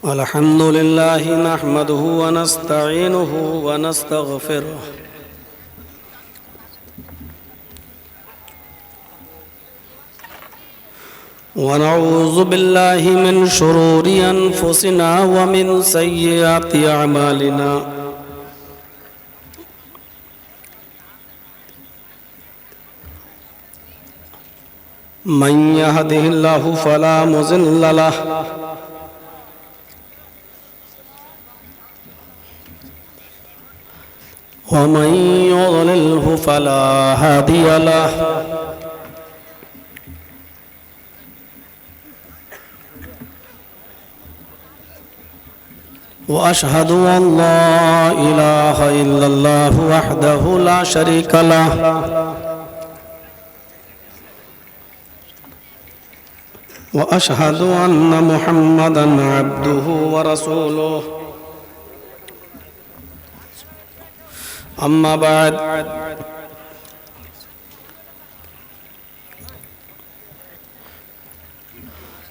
अल्हम्दुलिल्लाहि नहमदुहु व नस्तईनुहु व नस्तगफिरुह व नऊज़ु बिल्लाहि मिन शुरूरि अनफुसिना व मिन सय्यिआति अअमालिना मन यहदिहिल्लाहु फला मुज़िल्ल लहु वमन युज़लिल्हु फला हादिय लहु व अशहदु अल्ला इलाहा इल्लल्लाहु वहदहु ला शरीका लहु व अशहदु अन्न मुहम्मदन अब्दुहु व रसूलुहु अम्मा बाद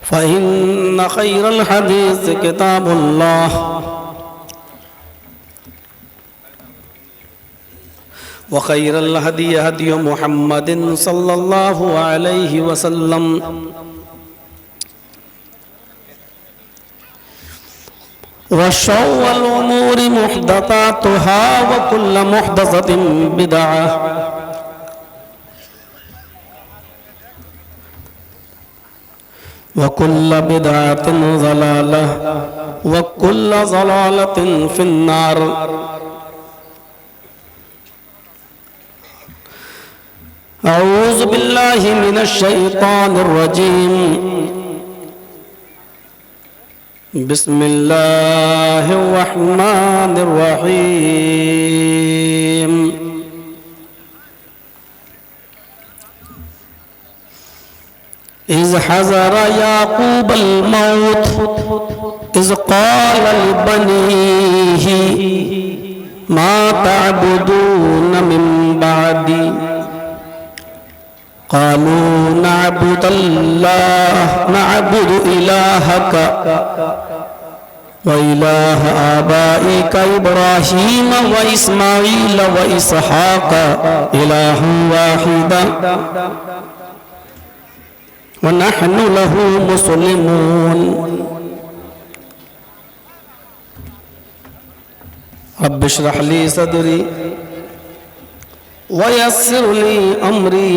फ़इन्न खैरल हदीस किताबुल्लाह व खैरल हदी हदी मुहम्मदिन सल्लल्लाहु अलैहि वसल्लम व शर्रुल उमूरि मुहदसातुहा व कुल्लु मुहदसतिन बिदअह व कुल्लु बिदअतिन ज़लालह व कुल्लु ज़लालतिन फिन्नार। अऊज़ु बिल्लाहि मिनश शैतानिर रजीम। बिस्मिल्लाहिर रहमानिर रहीम। इज़ हज़रा याक़ूबल मौत इज़ क़ाल लिबनीही मा तअबुदून मिन बअदी क़ालू नअबुदु इलाहक व इलाह आबाइका इब्राहीम व इस्माईल व इसहाक़ इलाहन वाहिदा व नहनु लहु मुस्लिमून। रब्बि इश्रह ली सदरी व यस्सिर ली अमरी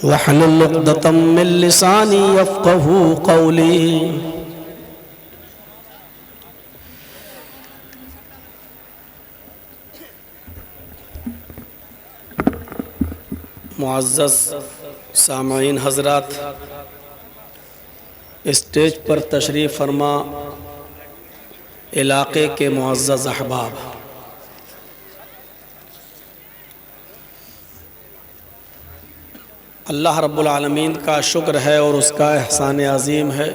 वहलुल उक़दतम मिन लिसानी यफ़क़हू क़ौली। मुअज़्ज़ज़ सामईन हज़रात, स्टेज पर तशरीफ़ फरमा इलाक़े के मुअज़्ज़ज़ अहबाब, अल्लाह रब्बुल आलमीन का शुक्र है और उसका एहसान अज़ीम है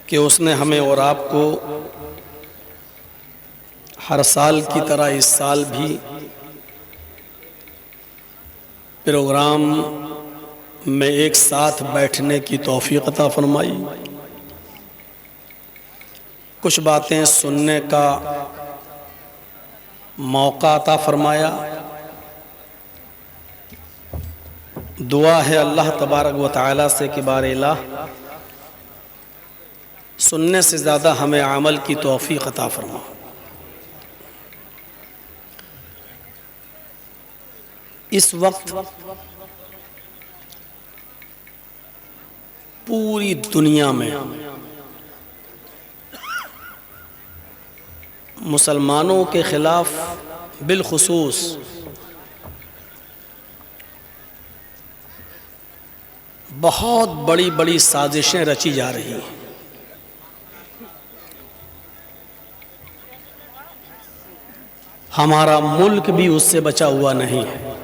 कि उसने हमें और आपको हर साल की तरह इस साल भी प्रोग्राम में एक साथ बैठने की तौफ़ीक़ अता फ़रमाई, कुछ बातें सुनने का मौका अता फ़रमाया। दुआ है अल्लाह तबारक व तआला से कि बारे इलाह सुनने से ज़्यादा हमें अमल की तौफ़ीक़ अता फ़रमा। इस वक्त पूरी दुनिया में मुसलमानों के ख़िलाफ़ बिलख़ुसूस बहुत बड़ी बड़ी साजिशें रची जा रही हैं। हमारा मुल्क भी उससे बचा हुआ नहीं है।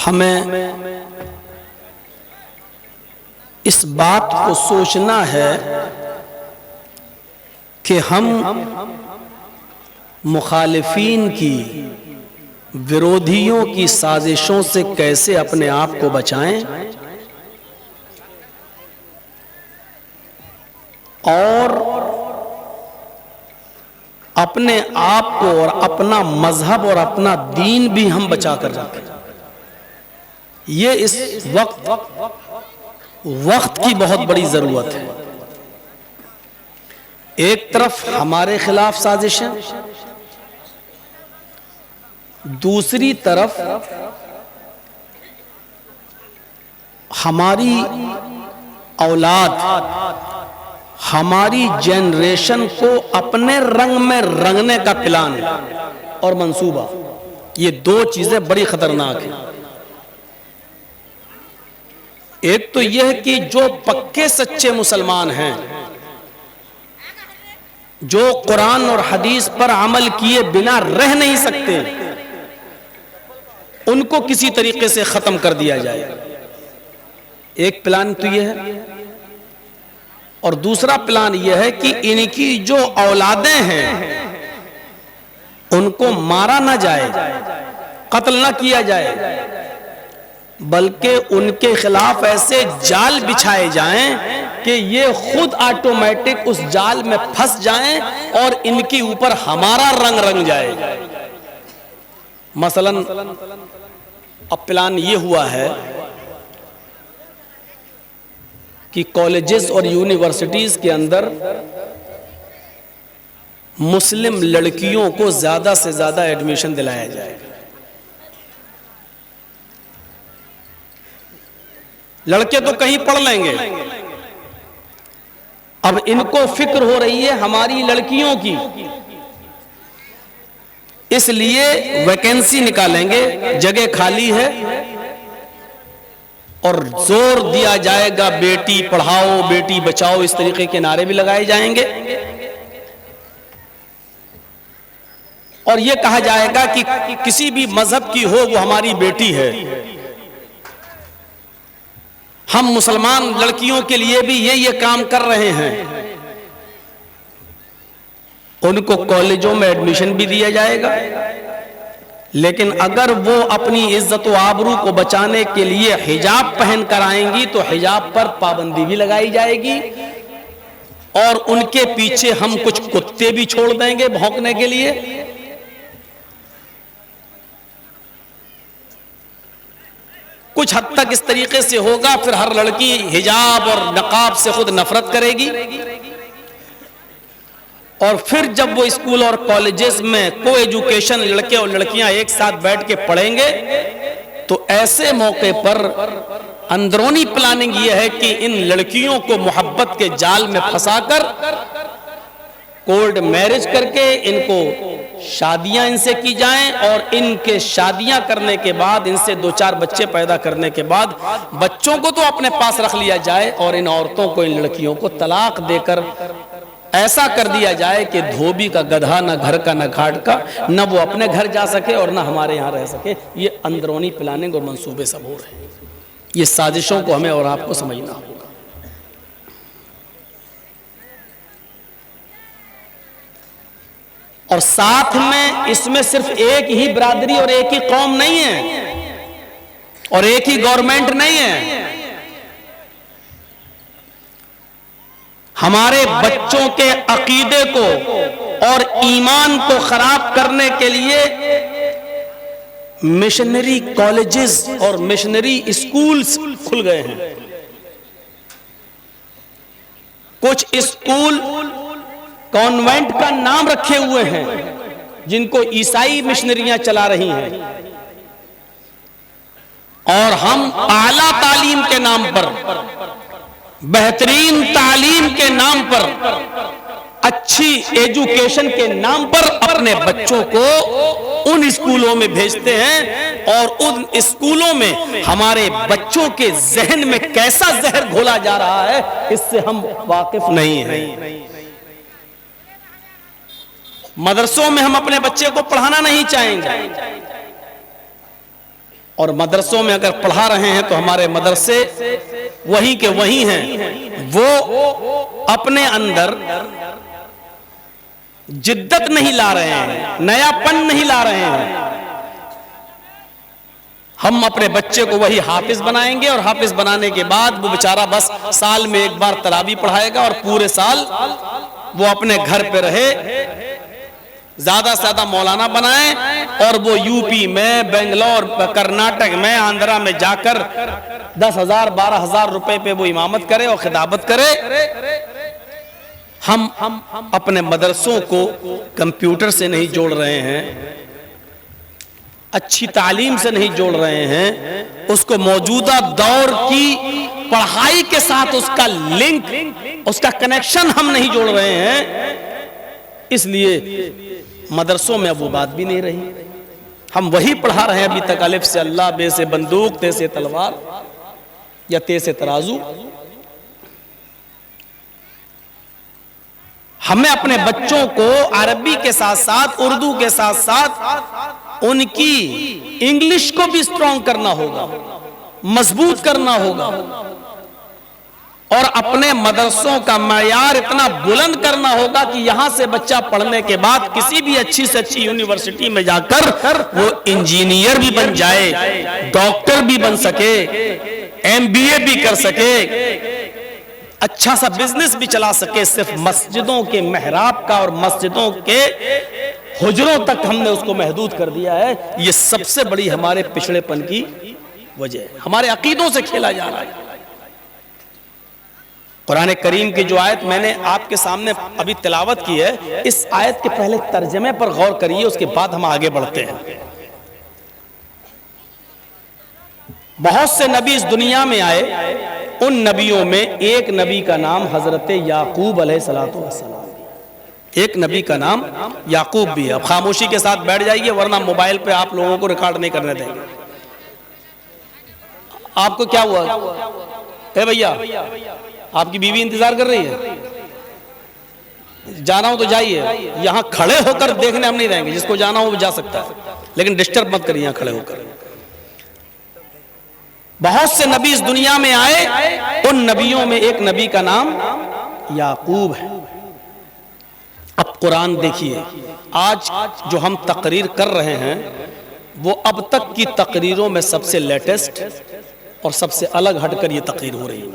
हमें इस बात को सोचना है कि हम मुखालिफीन की विरोधियों की साजिशों से कैसे अपने आप को बचाएं और अपने आप को और अपना मजहब और अपना दीन भी हम बचा कर रखें। ये इस वक्त की बहुत बड़ी जरूरत है। एक तरफ हमारे खिलाफ साजिशें, दूसरी तरफ हमारी औलाद, हमारी जनरेशन को अपने रंग में रंगने का प्लान और मंसूबा। ये दो चीजें बड़ी खतरनाक हैं। एक तो यह कि जो पक्के सच्चे मुसलमान हैं, जो कुरान और हदीस पर अमल किए बिना रह नहीं सकते, उनको किसी तरीके से खत्म कर दिया जाए। एक प्लान तो यह है। और दूसरा प्लान यह है कि इनकी जो औलादें हैं उनको मारा ना जाए, कत्ल ना किया जाए, बल्कि उनके खिलाफ ऐसे जाल बिछाए जाएं कि ये खुद ऑटोमेटिक उस जाल में फंस जाएं और इनके ऊपर हमारा रंग रंग जाए। मसलन अब प्लान ये हुआ है कि कॉलेजेस और यूनिवर्सिटीज के अंदर मुस्लिम लड़कियों को ज्यादा से ज्यादा एडमिशन दिलाया जाएगा। लड़के तो कहीं पढ़ लेंगे, अब इनको फिक्र हो रही है हमारी लड़कियों की, इसलिए वैकेंसी निकालेंगे, जगह खाली है और जोर दिया जाएगा बेटी पढ़ाओ बेटी बचाओ, इस तरीके के नारे भी लगाए जाएंगे। और यह कहा जाएगा कि किसी भी मजहब की हो वो हमारी बेटी है। हम मुसलमान लड़कियों के लिए भी ये काम कर रहे हैं। उनको कॉलेजों में एडमिशन भी दिया जाएगा, लेकिन अगर वो अपनी इज्जत व आबरू को बचाने के लिए हिजाब पहन कर आएंगी तो हिजाब पर पाबंदी भी लगाई जाएगी और उनके पीछे हम कुछ कुत्ते भी छोड़ देंगे भौंकने के लिए। कुछ हद तक इस तरीके से होगा, फिर हर लड़की हिजाब और नकाब से खुद नफरत करेगी। और फिर जब वो स्कूल और कॉलेजेस में को एजुकेशन लड़के और लड़कियां एक साथ बैठ के पढ़ेंगे तो ऐसे मौके पर अंदरूनी प्लानिंग ये है कि इन लड़कियों को मोहब्बत के जाल में फंसाकर कोल्ड मैरिज करके इनको शादियां इनसे की जाएं और इनके शादियां करने के बाद इनसे 2-4 बच्चे पैदा करने के बाद बच्चों को तो अपने पास रख लिया जाए और इन औरतों को, इन लड़कियों को तलाक देकर ऐसा कर दिया जाए कि धोबी का गधा, ना घर का ना घाट का, ना वो अपने घर जा सके और ना हमारे यहाँ रह सके। ये अंदरूनी प्लानिंग और मंसूबे सब हो रहे हैं। ये साजिशों को हमें और आपको समझना होगा। और साथ में इसमें सिर्फ एक ही बिरादरी और एक ही कौम नहीं है और एक ही गवर्नमेंट नहीं है। हमारे बच्चों के अकीदे को और ईमान को खराब करने के लिए मिशनरी कॉलेजेस और मिशनरी स्कूल्स खुल गए हैं। कुछ स्कूल कॉन्वेंट का नाम रखे हुए हैं जिनको ईसाई मिशनरियां चला रही हैं और हम आला तालीम के नाम पर, बेहतरीन तालीम के नाम पर, अच्छी एजुकेशन के नाम पर अपने बच्चों को उन स्कूलों में भेजते हैं और उन स्कूलों में हमारे बच्चों के जहन में कैसा जहर घोला जा रहा है इससे हम वाकिफ नहीं हैं। मदरसों में हम अपने बच्चे को पढ़ाना नहीं चाहेंगे और मदरसों में अगर पढ़ा रहे हैं तो हमारे मदरसे वही के वही हैं। वो अपने अंदर जिद्दत नहीं ला रहे हैं, नयापन नहीं ला रहे हैं, हम अपने बच्चे को वही हाफिज बनाएंगे और हाफिज बनाने के बाद वो बेचारा बस साल में एक बार तरावी पढ़ाएगा और पूरे साल वो अपने घर पे रहे, ज्यादा से ज्यादा मौलाना बनाए और वो यूपी में, बेंगलोर, कर्नाटक में, आंध्रा में जाकर 10,000 12,000 रुपए पे वो इमामत करे और खिताबत करे। हम अपने मदरसों को कंप्यूटर से नहीं जोड़ रहे हैं, अच्छी तालीम से नहीं जोड़ रहे हैं, उसको मौजूदा दौर की पढ़ाई के साथ उसका लिंक, उसका कनेक्शन हम नहीं जोड़ रहे हैं। इसलिए मदरसों में अब वो बात भी नहीं रही। हम वही पढ़ा रहे हैं अभी तक, अलिफ से अल्लाह, बे से बंदूक, ते से तलवार या ते से तराजू। हमें अपने बच्चों को अरबी के साथ साथ, उर्दू के साथ साथ उनकी इंग्लिश को भी स्ट्रॉन्ग करना होगा, मजबूत करना होगा और अपने मदरसों का मयार इतना बुलंद करना होगा कि यहां से बच्चा पढ़ने के बाद किसी भी अच्छी से अच्छी यूनिवर्सिटी में जाकर वो इंजीनियर भी बन जाए, डॉक्टर भी बन सके, MBA भी कर सके, अच्छा सा बिजनेस भी चला सके। सिर्फ मस्जिदों के मेहराब का और मस्जिदों के हुजरों तक हमने उसको महदूद कर दिया है। ये सबसे बड़ी हमारे पिछड़ेपन की वजह है, हमारे अकीदों से खेला जा रहा है। कुरान करीम की जो आयत मैंने आपके सामने अभी तिलावत की है, इस आयत के पहले तर्जमे पर गौर करिए, उसके बाद हम आगे बढ़ते हैं। बहुत से नबी इस दुनिया में आए, उन नबियों में एक नबी का नाम हजरत याकूब अलैहिस्सलातु वस्सलाम, एक नबी का नाम याकूब भी है। अब खामोशी के साथ बैठ जाइए वरना मोबाइल पे आप लोगों को रिकॉर्ड नहीं करने देंगे। आपको क्या हुआ है भैया? आपकी बीवी इंतजार कर रही है, जाना हो तो जाइए, यहां खड़े होकर देखने हम नहीं रहेंगे, जिसको जाना हो वो जा सकता है, लेकिन डिस्टर्ब मत करिए यहां खड़े होकर। बहुत से नबी इस दुनिया में आए, उन नबियों में एक नबी का नाम याकूब है। अब कुरान देखिए, आज जो हम तकरीर कर रहे हैं वो अब तक की तकरीरों में सबसे लेटेस्ट और सबसे अलग हटकर ये तकरीर हो रही है।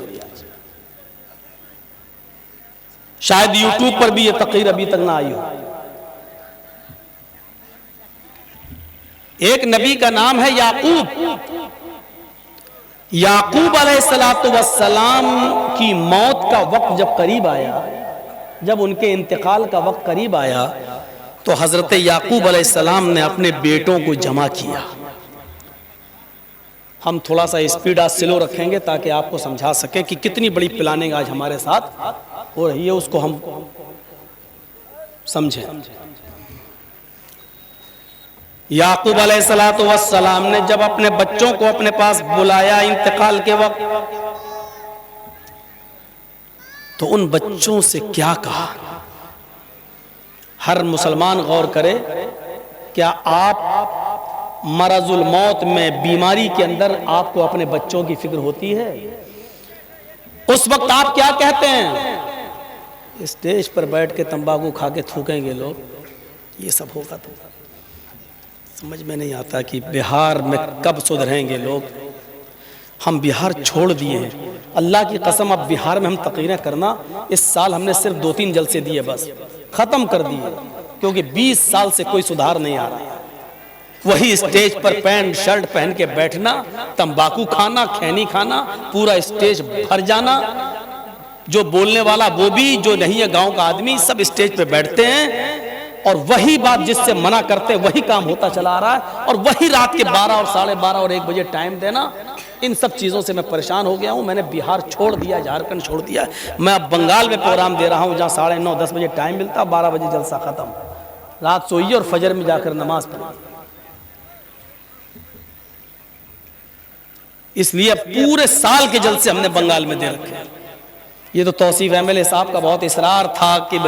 शायद यूट्यूब पर भी ये तकरीर अभी तक ना आई हो। एक नबी का नाम है याकूब। याकूब अलैहिस्सलातु वस्सलाम की मौत का वक्त जब करीब आया, जब उनके इंतकाल का वक्त करीब आया, तो हजरत याकूब अलैहिस्सलाम ने अपने बेटों को जमा किया। हम थोड़ा सा स्पीड आज स्लो रखेंगे ताकि आपको समझा सके कि कितनी बड़ी प्लानिंग आज हमारे साथ हो रही है, उसको हम समझें। याकूब अलैहिस्सलातु वस्सलाम ने जब अपने बच्चों को अपने पास बुलाया इंतकाल के वक्त, तो उन बच्चों से क्या कहा? हर मुसलमान गौर करे, क्या आप मरजुल मौत में, बीमारी के अंदर आपको अपने बच्चों की फिक्र होती है? उस वक्त आप क्या कहते हैं? स्टेज पर बैठ के तंबाकू खा के थूकेंगे लोग, ये सब होगा तो समझ में नहीं आता कि बिहार में कब सुधरेंगे लोग। हम बिहार छोड़ दिए हैं, अल्लाह की कसम। अब बिहार में हम तकरीरें करना, इस साल हमने सिर्फ 2-3 जलसे दिए, बस खत्म कर दिए, क्योंकि 20 साल से कोई सुधार नहीं आ रहा। वही स्टेज पर पैंट शर्ट पहन के बैठना, तंबाकू खाना, खैनी खाना, पूरा स्टेज भर जाना, जो बोलने वाला वो भी, जो नहीं है गांव का आदमी, सब स्टेज पे बैठते हैं और वही बात जिससे मना करते वही काम होता चला आ रहा है। और वही रात के 12 और 12:30 और 1 बजे टाइम देना, इन सब चीज़ों से मैं परेशान हो गया हूँ। मैंने बिहार छोड़ दिया, झारखंड छोड़ दिया, मैं अब बंगाल में प्रोग्राम दे रहा हूँ जहाँ 9:30-10 बजे टाइम मिलता, 12 बजे जलसा खत्म, रात सोइए और फजर में जाकर नमाज पढ़िए। इसलिए पूरे साल के जलसे हमने बंगाल में दे रखे हैं। ये तो तौसीफ MLA साहब का बहुत इसरार था कि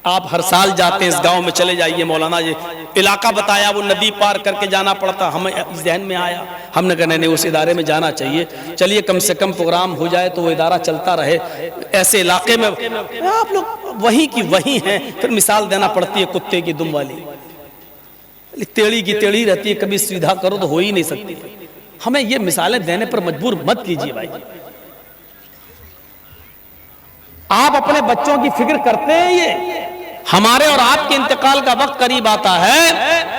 आप हर साल जाते हैं इस गांव में, चले जाइए। मौलाना जी इलाका बताया, वो नदी पार करके जाना पड़ता, हमें जहन में आया, हमने कहा नहीं उस इदारे में जाना चाहिए, चलिए कम से कम प्रोग्राम हो जाए तो वो इदारा चलता रहे। ऐसे इलाके में आप लोग वहीं की वहीं हैं, फिर मिसाल देना पड़ती है कुत्ते की दुम वाली। टेढ़ी की टेढ़ी रहती है, कभी सीधा करो तो हो ही नहीं सकती। हमें ये मिसालें देने पर मजबूर मत कीजिए भाई। आप अपने बच्चों की फिक्र करते हैं? ये हमारे और आपके इंतकाल का वक्त करीब आता है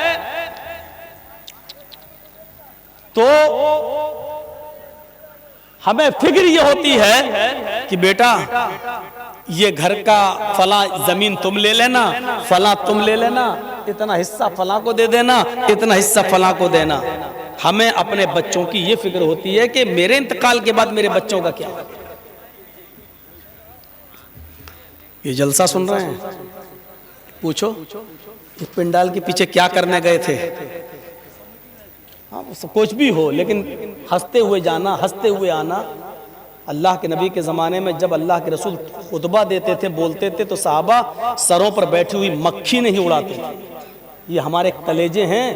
तो हमें फिक्र ये होती है कि बेटा ये घर का फला जमीन तुम ले लेना, फला तुम ले लेना, इतना हिस्सा फला को दे देना, इतना हिस्सा फला को देना। हमें अपने बच्चों की ये फिक्र होती है कि मेरे इंतकाल के बाद मेरे बच्चों का क्या। ये जलसा सुन रहे हैं, पूछो इस पिंडाल के पीछे क्या करने गए थे। हाँ कुछ भी हो, लेकिन हंसते हुए जाना, हंसते हुए आना। अल्लाह के नबी के ज़माने में जब अल्लाह के रसूल खुतबा देते थे, बोलते थे, तो सहाबा सरों पर बैठी हुई मक्खी नहीं उड़ाते थे। ये हमारे कलेजे हैं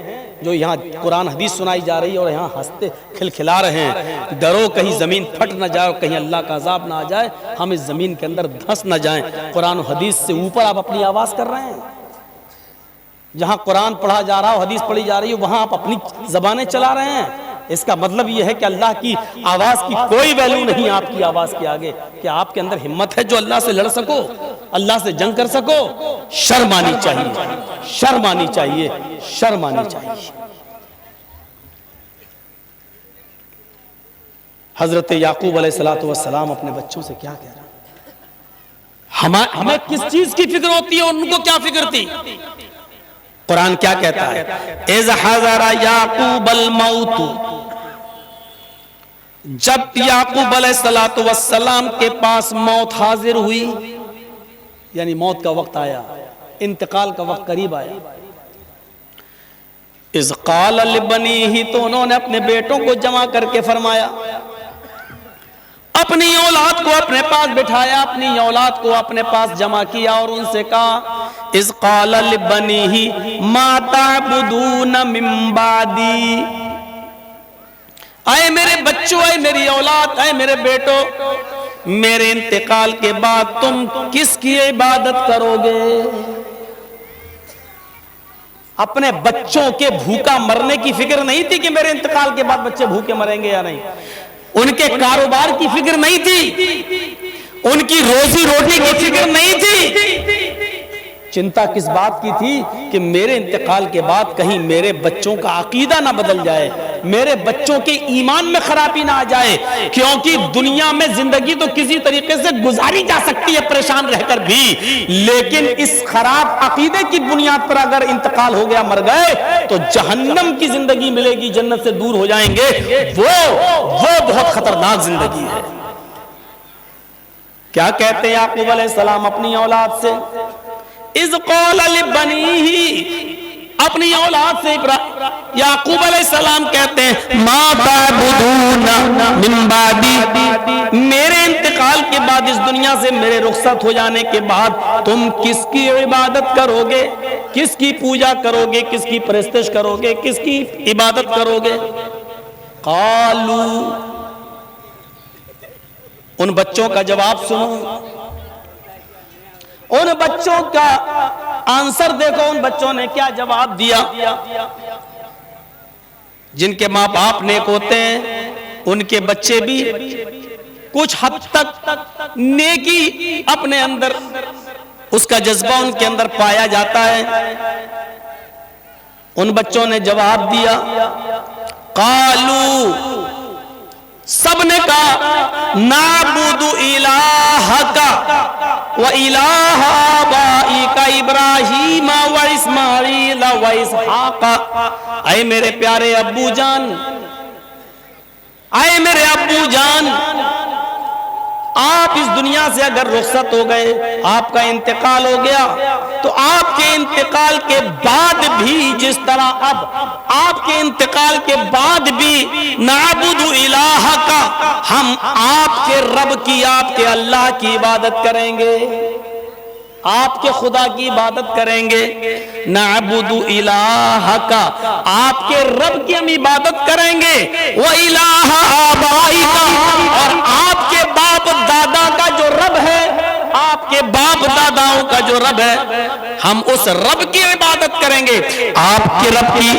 जो यहाँ कुरान हदीस सुनाई जा रही है और यहाँ हंसते खिलखिला रहे हैं। डरो कहीं ज़मीन फट ना जाए, कहीं अल्लाह का अजाब ना आ जाए, हम इस ज़मीन के अंदर धंस ना जाएं। कुरान हदीस से ऊपर आप अपनी आवाज़ कर रहे हैं। जहाँ कुरान पढ़ा जा रहा हो, हदीस पढ़ी जा रही हो, वहाँ आप अपनी ज़बानें चला रहे हैं। इसका मतलब यह है कि अल्लाह की आवाज़ की कोई वैल्यू नहीं आपकी आवाज़ के आगे। कि आपके अंदर हिम्मत है जो अल्लाह से लड़ सको, अल्लाह से जंग कर सको? शर्म आनी चाहिए, शर्म आनी चाहिए, शर्म आनी चाहिए। हजरत याकूब अलैहिस्सलातु वस्सलाम अपने बच्चों से क्या कह रहा है? हमें किस चीज की फिक्र होती है, उनको क्या फिक्र थी? कुरान क्या कहता है? इज़ हज़रा याकूबल मौत, जब याकूब अलैहिस्सलातु वस्सलाम के पास मौत हाजिर हुई, यानी मौत का वक्त आया, इंतकाल का वक्त करीब आया। इज़ क़ाल लिबनीही, तो उन्होंने अपने बेटों को जमा करके फरमाया, अपनी औलाद को अपने पास बिठाया, अपनी औलाद को अपने पास जमा किया और उनसे कहा, इज़ क़ाल लिबनीही मा ताबुदून मिन बादी, आए मेरे बच्चों, आए मेरी औलाद, आए मेरे बेटो, मेरे इंतकाल के बाद तुम किसकी इबादत करोगे? अपने बच्चों के भूखा मरने की फिक्र नहीं थी कि मेरे इंतकाल के बाद बच्चे भूखे मरेंगे या नहीं। उनके कारोबार की फिक्र नहीं थी, उनकी रोजी रोटी की फिक्र नहीं थी। चिंता किस बात की थी? कि मेरे इंतकाल के बाद कहीं मेरे बच्चों का अकीदा ना बदल जाए, मेरे बच्चों के ईमान में खराबी ना आ जाए। क्योंकि दुनिया में जिंदगी तो किसी तरीके से गुजारी जा सकती है परेशान रहकर भी, लेकिन इस खराब अकीदे की बुनियाद पर अगर इंतकाल हो गया, मर गए, तो जहन्नम की जिंदगी मिलेगी, जन्नत से दूर हो जाएंगे। वो बहुत खतरनाक जिंदगी है। क्या कहते हैं याकूब अलैहिस्सलाम अपनी औलाद से? इज़ क़ाल लिबनीही, अपनी औलाद से याकूब अलैहिस्सलाम कहते हैं, मा ताबुदून मिन बादी, मेरे इंतकाल के बाद, इस दुनिया से मेरे रुखसत हो जाने के बाद तुम किसकी इबादत करोगे, किसकी पूजा करोगे, किसकी परस्तिश करोगे, किसकी इबादत करोगे? क़ालू, उन बच्चों का जवाब सुनो, उन बच्चों का आंसर देखो, उन बच्चों ने क्या जवाब दिया। जिनके माँ बाप नेक होते हैं, उनके बच्चे भी कुछ हद तक नेकी अपने अंदर, उसका जज्बा उनके अंदर पाया जाता है। उन बच्चों ने जवाब दिया, कालू, सबने कहा, नाबुदु इलाहका व इलाहा आबाइका इब्राहीम व इस्माईल व इसहाका। आए मेरे प्यारे अब्बू जान, आए मेरे अब्बू जान, आप इस दुनिया से अगर रुखसत हो गए, आपका इंतकाल हो गया, तो आपके इंतकाल के बाद भी, जिस तरह अब आपके इंतकाल के बाद भी नाबुदु इलाहा का, हम आपके रब की, आपके अल्लाह की इबादत करेंगे, आपके खुदा की इबादत करेंगे। नाबुदु इलाहा का, आपके रब की हम इबादत करेंगे। वो इलाहा आबाई का, और आपके बाप दादा का जो रब है, आपके बाप दादाओं का जो रब है, हम उस रब की इबादत करेंगे। आपके रब की,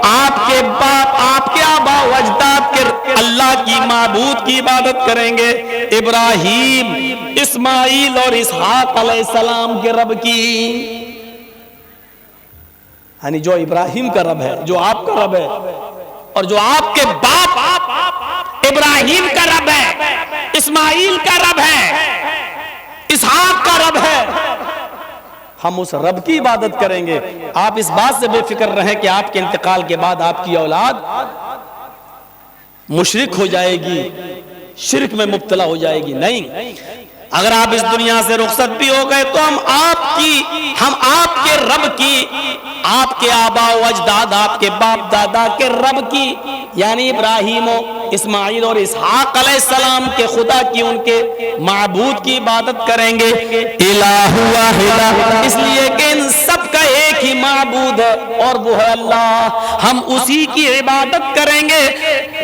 आपके बाप, आपके आबा अजदाद के अल्लाह की, माबूद की इबादत करेंगे। इब्राहीम, इस्माइल और इसहाक अलैहिस्सलाम के रब की, यानी जो इब्राहिम का रब है, जो आपका रब है, और जो आपके बाप इब्राहिम का रब है, इस्माइल का रब है, इसहाक का रब है, हम उस रब की इबादत करेंगे। आप इस बात से बेफिक्र रहें कि आपके इंतकाल के बाद आपकी औलाद मुशरिक हो जाएगी, शिर्क में मुब्तला हो जाएगी। नहीं, अगर आप इस दुनिया से रुखसत भी हो गए तो हम आपके रब की, आपके आबा अजदाद, आपके बाप दादा के रब की, यानी इब्राहीम, इस्माइल और इसहाक अलैहिस्सलाम के खुदा की, उनके माबूद की इबादत करेंगे। इलाहु वाहिदा, इसलिए कि इन सब का एक ही माबूद है और वो है अल्लाह। हम उसी की इबादत करेंगे।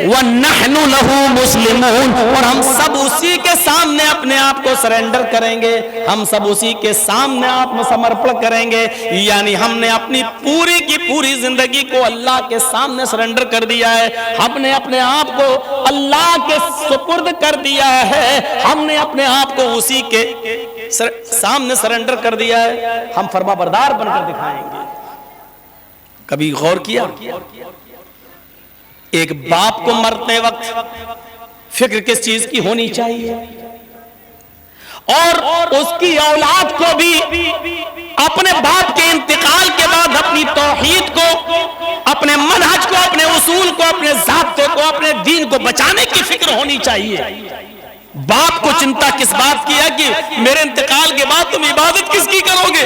वन्नहनु लहू मुस्लिमून, और हम सब उसी के सामने अपने आप को सरेंडर करेंगे, हम सब उसी के सामने आत्मसमर्पण करेंगे। यानी हमने अपनी पूरी की पूरी जिंदगी को अल्लाह के सामने सरेंडर कर दिया है, हमने अपने आप को अल्लाह के सुपुर्द कर दिया है, हमने अपने आप को उसी के सामने सरेंडर कर दिया है। हम फरमाबरदार बनकर दिखाएंगे। कभी गौर किया, एक बाप को मरते वक्त फिक्र किस चीज की होनी चाहिए, और उसकी औलाद को भी अपने बाप के इंतकाल के बाद अपनी तौहीद को, अपने मनहज को, अपने उसूल को, अपने ज़ाब्ते को, अपने दीन को बचाने की फिक्र होनी चाहिए। बाप को चिंता किस बात की है कि मेरे इंतकाल के बाद तुम इबादत किसकी करोगे,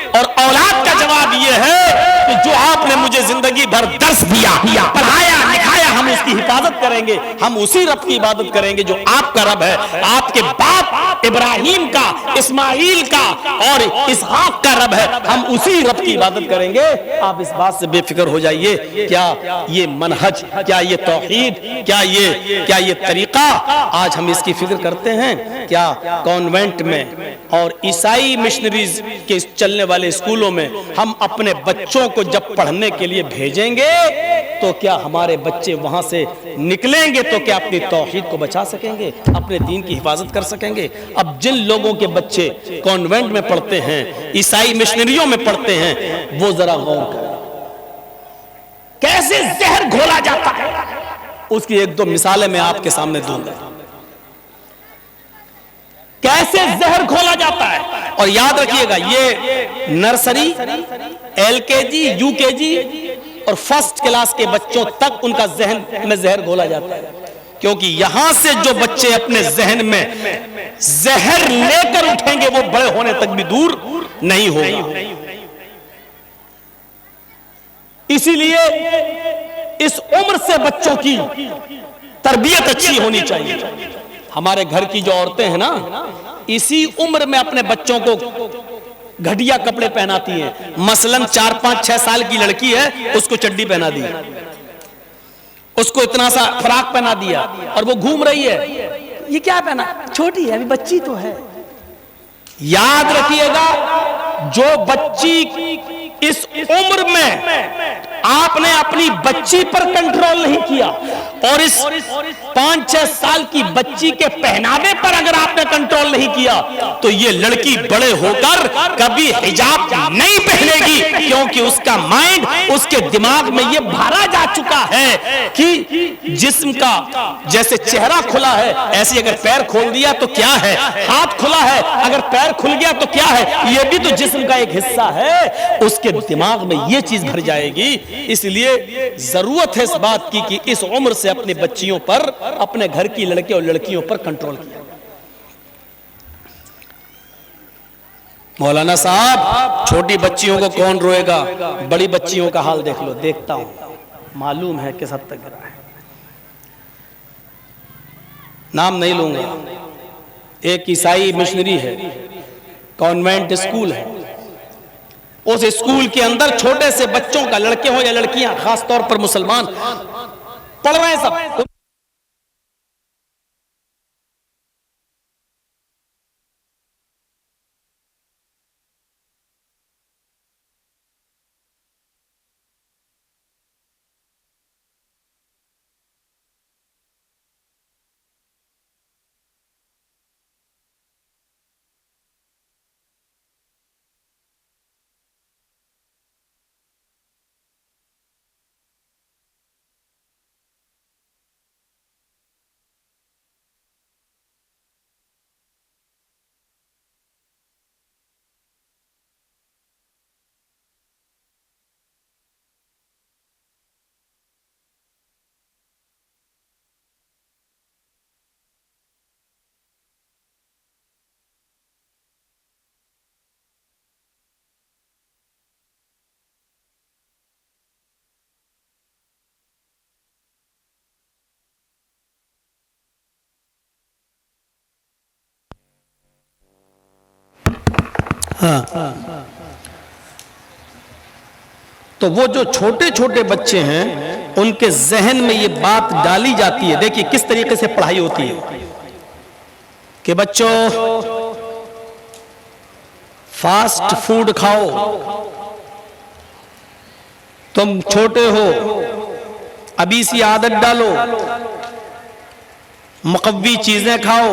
और औलाद का जवाब यह है कि जो आपने मुझे जिंदगी भर दर्स दिया, पढ़ाया लिखाया, हम उसकी हिफाजत करेंगे, हम उसी रब की इबादत करेंगे जो आपका रब है, आपके बाप इब्राहिम का, इस्माइल का और इसहाक का रब है, हम उसी रब की इबादत करेंगे। आप इस बात से बेफिक्र हो जाइए। क्या ये मनहज, क्या ये तौहीद, क्या ये तरीका आज हम इसकी फिक्र करते हैं? क्या कॉन्वेंट में और ईसाई मिशनरीज के चलने वाले स्कूलों में हम अपने बच्चों को जब पढ़ने के लिए भेजेंगे तो क्या हमारे बच्चे वहां से निकलेंगे तो क्या अपनी तौहीद को बचा सकेंगे, अपने दीन की हिफाजत कर सकेंगे? अब जिन लोगों के बच्चे कॉन्वेंट में पढ़ते हैं, ईसाई मिशनरियों में पढ़ते हैं, वो जरा गौर करें कैसे जहर घोला जाता है। उसकी एक दो मिसालें मैं आपके सामने दूंगा, कैसे जहर घोला जाता है। और याद रखिएगा, ये नर्सरी, एलकेजी, यूकेजी और फर्स्ट क्लास के बच्चों तक उनका जहन में जहर घोला जाता है, क्योंकि यहां से जो बच्चे अपने जहन में जहर लेकर उठेंगे वो बड़े होने तक भी दूर नहीं होगा। इसीलिए इस उम्र से बच्चों की तरबियत अच्छी होनी चाहिए। हमारे घर की जो औरतें हैं ना, इसी उम्र में अपने बच्चों को घटिया कपड़े पहनाती हैं। मसलन 4, 5, 6 साल की लड़की है, उसको चड्डी पहना दी, उसको इतना सा फ्रॉक पहना दिया और वो घूम रही है। ये क्या पहना, छोटी है, अभी बच्ची तो है। याद रखिएगा, जो बच्ची इस उम्र में आपने अपनी बच्ची पर कंट्रोल नहीं किया, और इस 5-6 साल की बच्ची के पहनावे पर अगर आपने कंट्रोल नहीं किया, तो ये लड़की बड़े होकर कभी हिजाब नहीं पहनेगी, क्योंकि उसका माइंड, उसके दिमाग में ये भरा जा चुका है कि जिस्म का जैसे चेहरा खुला है, ऐसे अगर पैर खोल दिया तो क्या है, हाथ खुला है, अगर पैर खुल गया तो क्या है, ये भी तो जिस्म का एक हिस्सा है। उसके दिमाग में ये चीज भर जाएगी। इसलिए जरूरत है इस बात की कि इस उम्र से अपनी बच्चियों पर, अपने घर की लड़के और लड़कियों पर कंट्रोल किया। मौलाना साहब, छोटी बच्चियों को कौन रोएगा, बड़ी बच्चियों का हाल देख लो। देखता हूं, मालूम है किस हद तक गिरा है। नाम नहीं लूंगा, एक ईसाई मिशनरी है, कॉन्वेंट स्कूल है, उस स्कूल के अंदर छोटे से बच्चों का, लड़के हो या लड़कियां, खासतौर पर मुसलमान पढ़ रहे हैं सब, हाँ। तो वो जो छोटे छोटे बच्चे हैं उनके जहन में ये बात डाली जाती है। देखिए किस तरीके से पढ़ाई होती है कि बच्चों फास्ट फूड खाओ, तुम छोटे हो अभी सी आदत डालो, मुकव्वी चीजें खाओ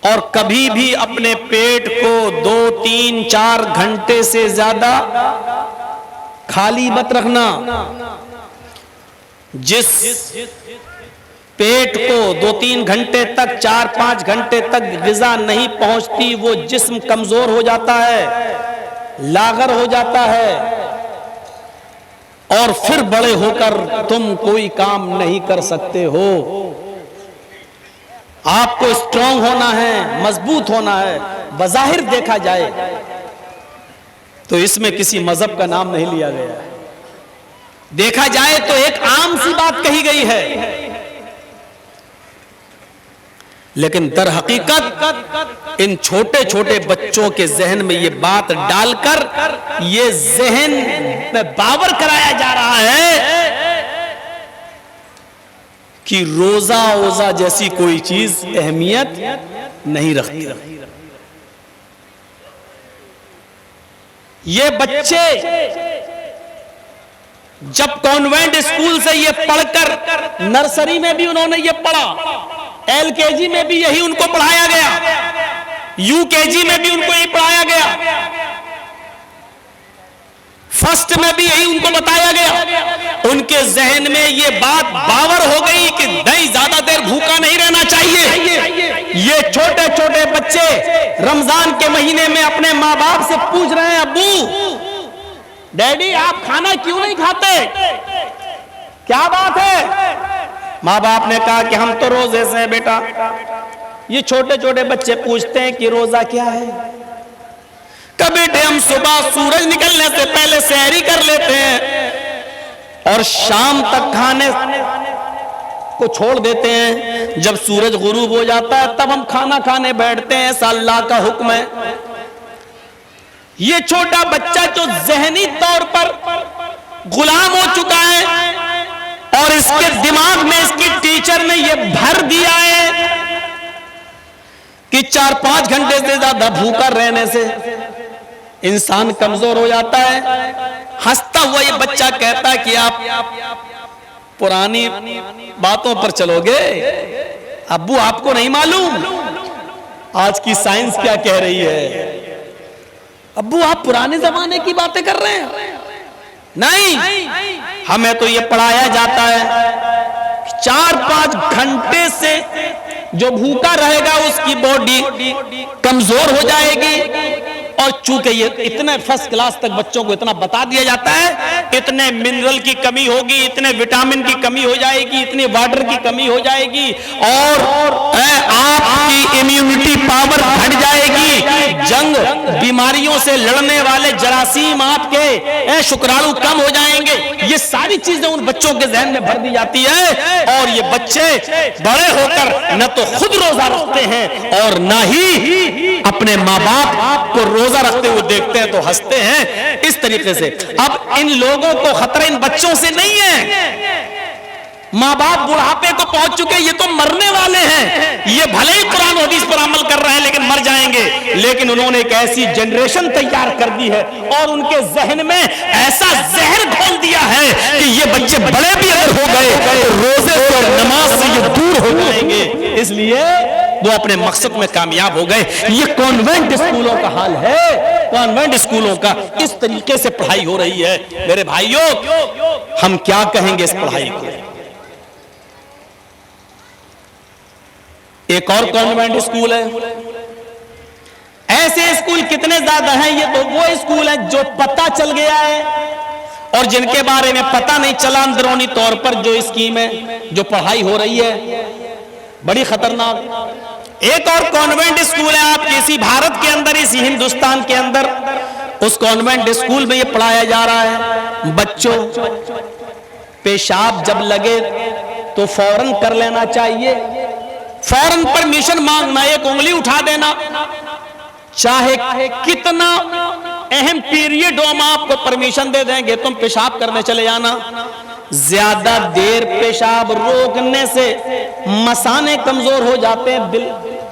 और कभी भी अपने पेट को 2, 3, 4 घंटे से ज्यादा खाली मत रखना। जिस पेट को 2-3 घंटे तक, 4-5 घंटे तक ग़िज़ा नहीं पहुंचती, वो जिस्म कमजोर हो जाता है, लागर हो जाता है और फिर बड़े होकर तुम कोई काम नहीं कर सकते हो। आपको स्ट्रांग होना है, मजबूत होना है। बज़ाहिर देखा जाए तो इसमें किसी मजहब का नाम नहीं लिया गया है, देखा जाए तो एक आम सी बात कही गई है, लेकिन दर हकीकत इन छोटे छोटे बच्चों के जहन में ये बात डालकर ये जहन में बावर कराया जा रहा है कि रोजा ओजा जैसी कोई चीज अहमियत नहीं रखती। ये बच्चे जब कॉन्वेंट स्कूल से ये पढ़कर, नर्सरी में भी उन्होंने ये पढ़ा, LKG में भी यही उनको पढ़ाया गया, UKG में भी उनको यही पढ़ाया गया, फर्स्ट में भी यही उनको बताया गया। उनके जहन में ये बात बावर हो गई कि नहीं, ज्यादा देर भूखा नहीं रहना चाहिए। ये छोटे छोटे बच्चे रमजान के महीने में अपने माँ बाप से पूछ रहे हैं, अब्बू डैडी आप खाना क्यों नहीं खाते, क्या बात है? माँ बाप ने कहा कि हम तो रोजे से हैं बेटा। ये छोटे छोटे बच्चे पूछते हैं कि रोजा क्या है? कब बेटे हम सुबह सूरज निकलने से पहले सहरी कर लेते हैं और शाम तक खाने को छोड़ देते हैं, जब सूरज गुरूब हो जाता है तब हम खाना खाने बैठते हैं, ऐसा अल्लाह का हुक्म है। ये छोटा बच्चा जो जहनी तौर पर गुलाम हो चुका है और इसके दिमाग में इसकी टीचर ने ये भर दिया है कि 4-5 घंटे से ज्यादा भूखा रहने से इंसान कमजोर हो जाता है। हंसता हुआ ये बच्चा कहता है कि आप पुरानी बातों पर चलोगे, अब्बू आपको नहीं मालूम आज की साइंस क्या कह रही है? अब्बू आप पुराने जमाने की बातें कर रहे हैं? नहीं, हमें तो ये पढ़ाया जाता है 4-5 घंटे से जो भूखा रहेगा उसकी बॉडी कमजोर हो जाएगी। और चूंकि ये इतने फर्स्ट क्लास तक बच्चों को इतना बता दिया जाता है, इतने मिनरल की कमी होगी, इतने विटामिन की कमी हो जाएगी, इतने वाटर की कमी हो जाएगी और आपकी इम्यूनिटी पावर घट जाएगी, जंग बीमारियों से लड़ने वाले जरासीम आपके शुक्राणु कम हो जाएंगे। ये सारी चीजें उन बच्चों के जहन में भर दी जाती है और ये बच्चे बड़े होकर न तो खुद रोजा रखते हैं और न ही अपने माँ बाप को रोजा रखते हुए देखते हैं तो हंसते हैं। इस तरीके से अब इन लोगों को खतरा इन बच्चों से नहीं है। माँ बाप बुढ़ापे को पहुंच चुके, ये तो मरने वाले हैं, ये भले ही कुरान हदीस पर अमल कर रहे हैं लेकिन मर जाएंगे। लेकिन उन्होंने एक ऐसी जनरेशन तैयार कर दी है और उनके जहन में ऐसा जहर घोल दिया है कि ये बच्चे बड़े भी अगर हो गए तो रोजे से और नमाज से ये दूर हो जाएंगे, इसलिए वो अपने मकसद में कामयाब हो गए। ये कॉन्वेंट स्कूलों का हाल है, कॉन्वेंट स्कूलों का इस तरीके से पढ़ाई हो रही है। मेरे भाइयों, हम क्या कहेंगे इस पढ़ाई को? एक और कॉन्वेंट स्कूल है, ऐसे स्कूल कितने ज्यादा हैं। ये तो वो स्कूल है जो पता चल गया है और जिनके बारे में पता नहीं चला अंदरूनी तौर पर जो स्कीम है, जो पढ़ाई हो रही है, बड़ी खतरनाक। एक और कॉन्वेंट स्कूल है आपके इसी भारत के अंदर, इसी हिंदुस्तान के अंदर, उस कॉन्वेंट स्कूल में ये पढ़ाया जा रहा है बच्चों पेशाब जब लगे तो फौरन कर लेना चाहिए, फौरन परमिशन मांगना, एक उंगली उठा देना चाहे कितना अहम पीरियड हो, हम आपको परमिशन दे देंगे, तुम पेशाब करने चले जाना। ज्यादा देर पेशाब रोकने से मसाने कमजोर हो जाते हैं। दिल,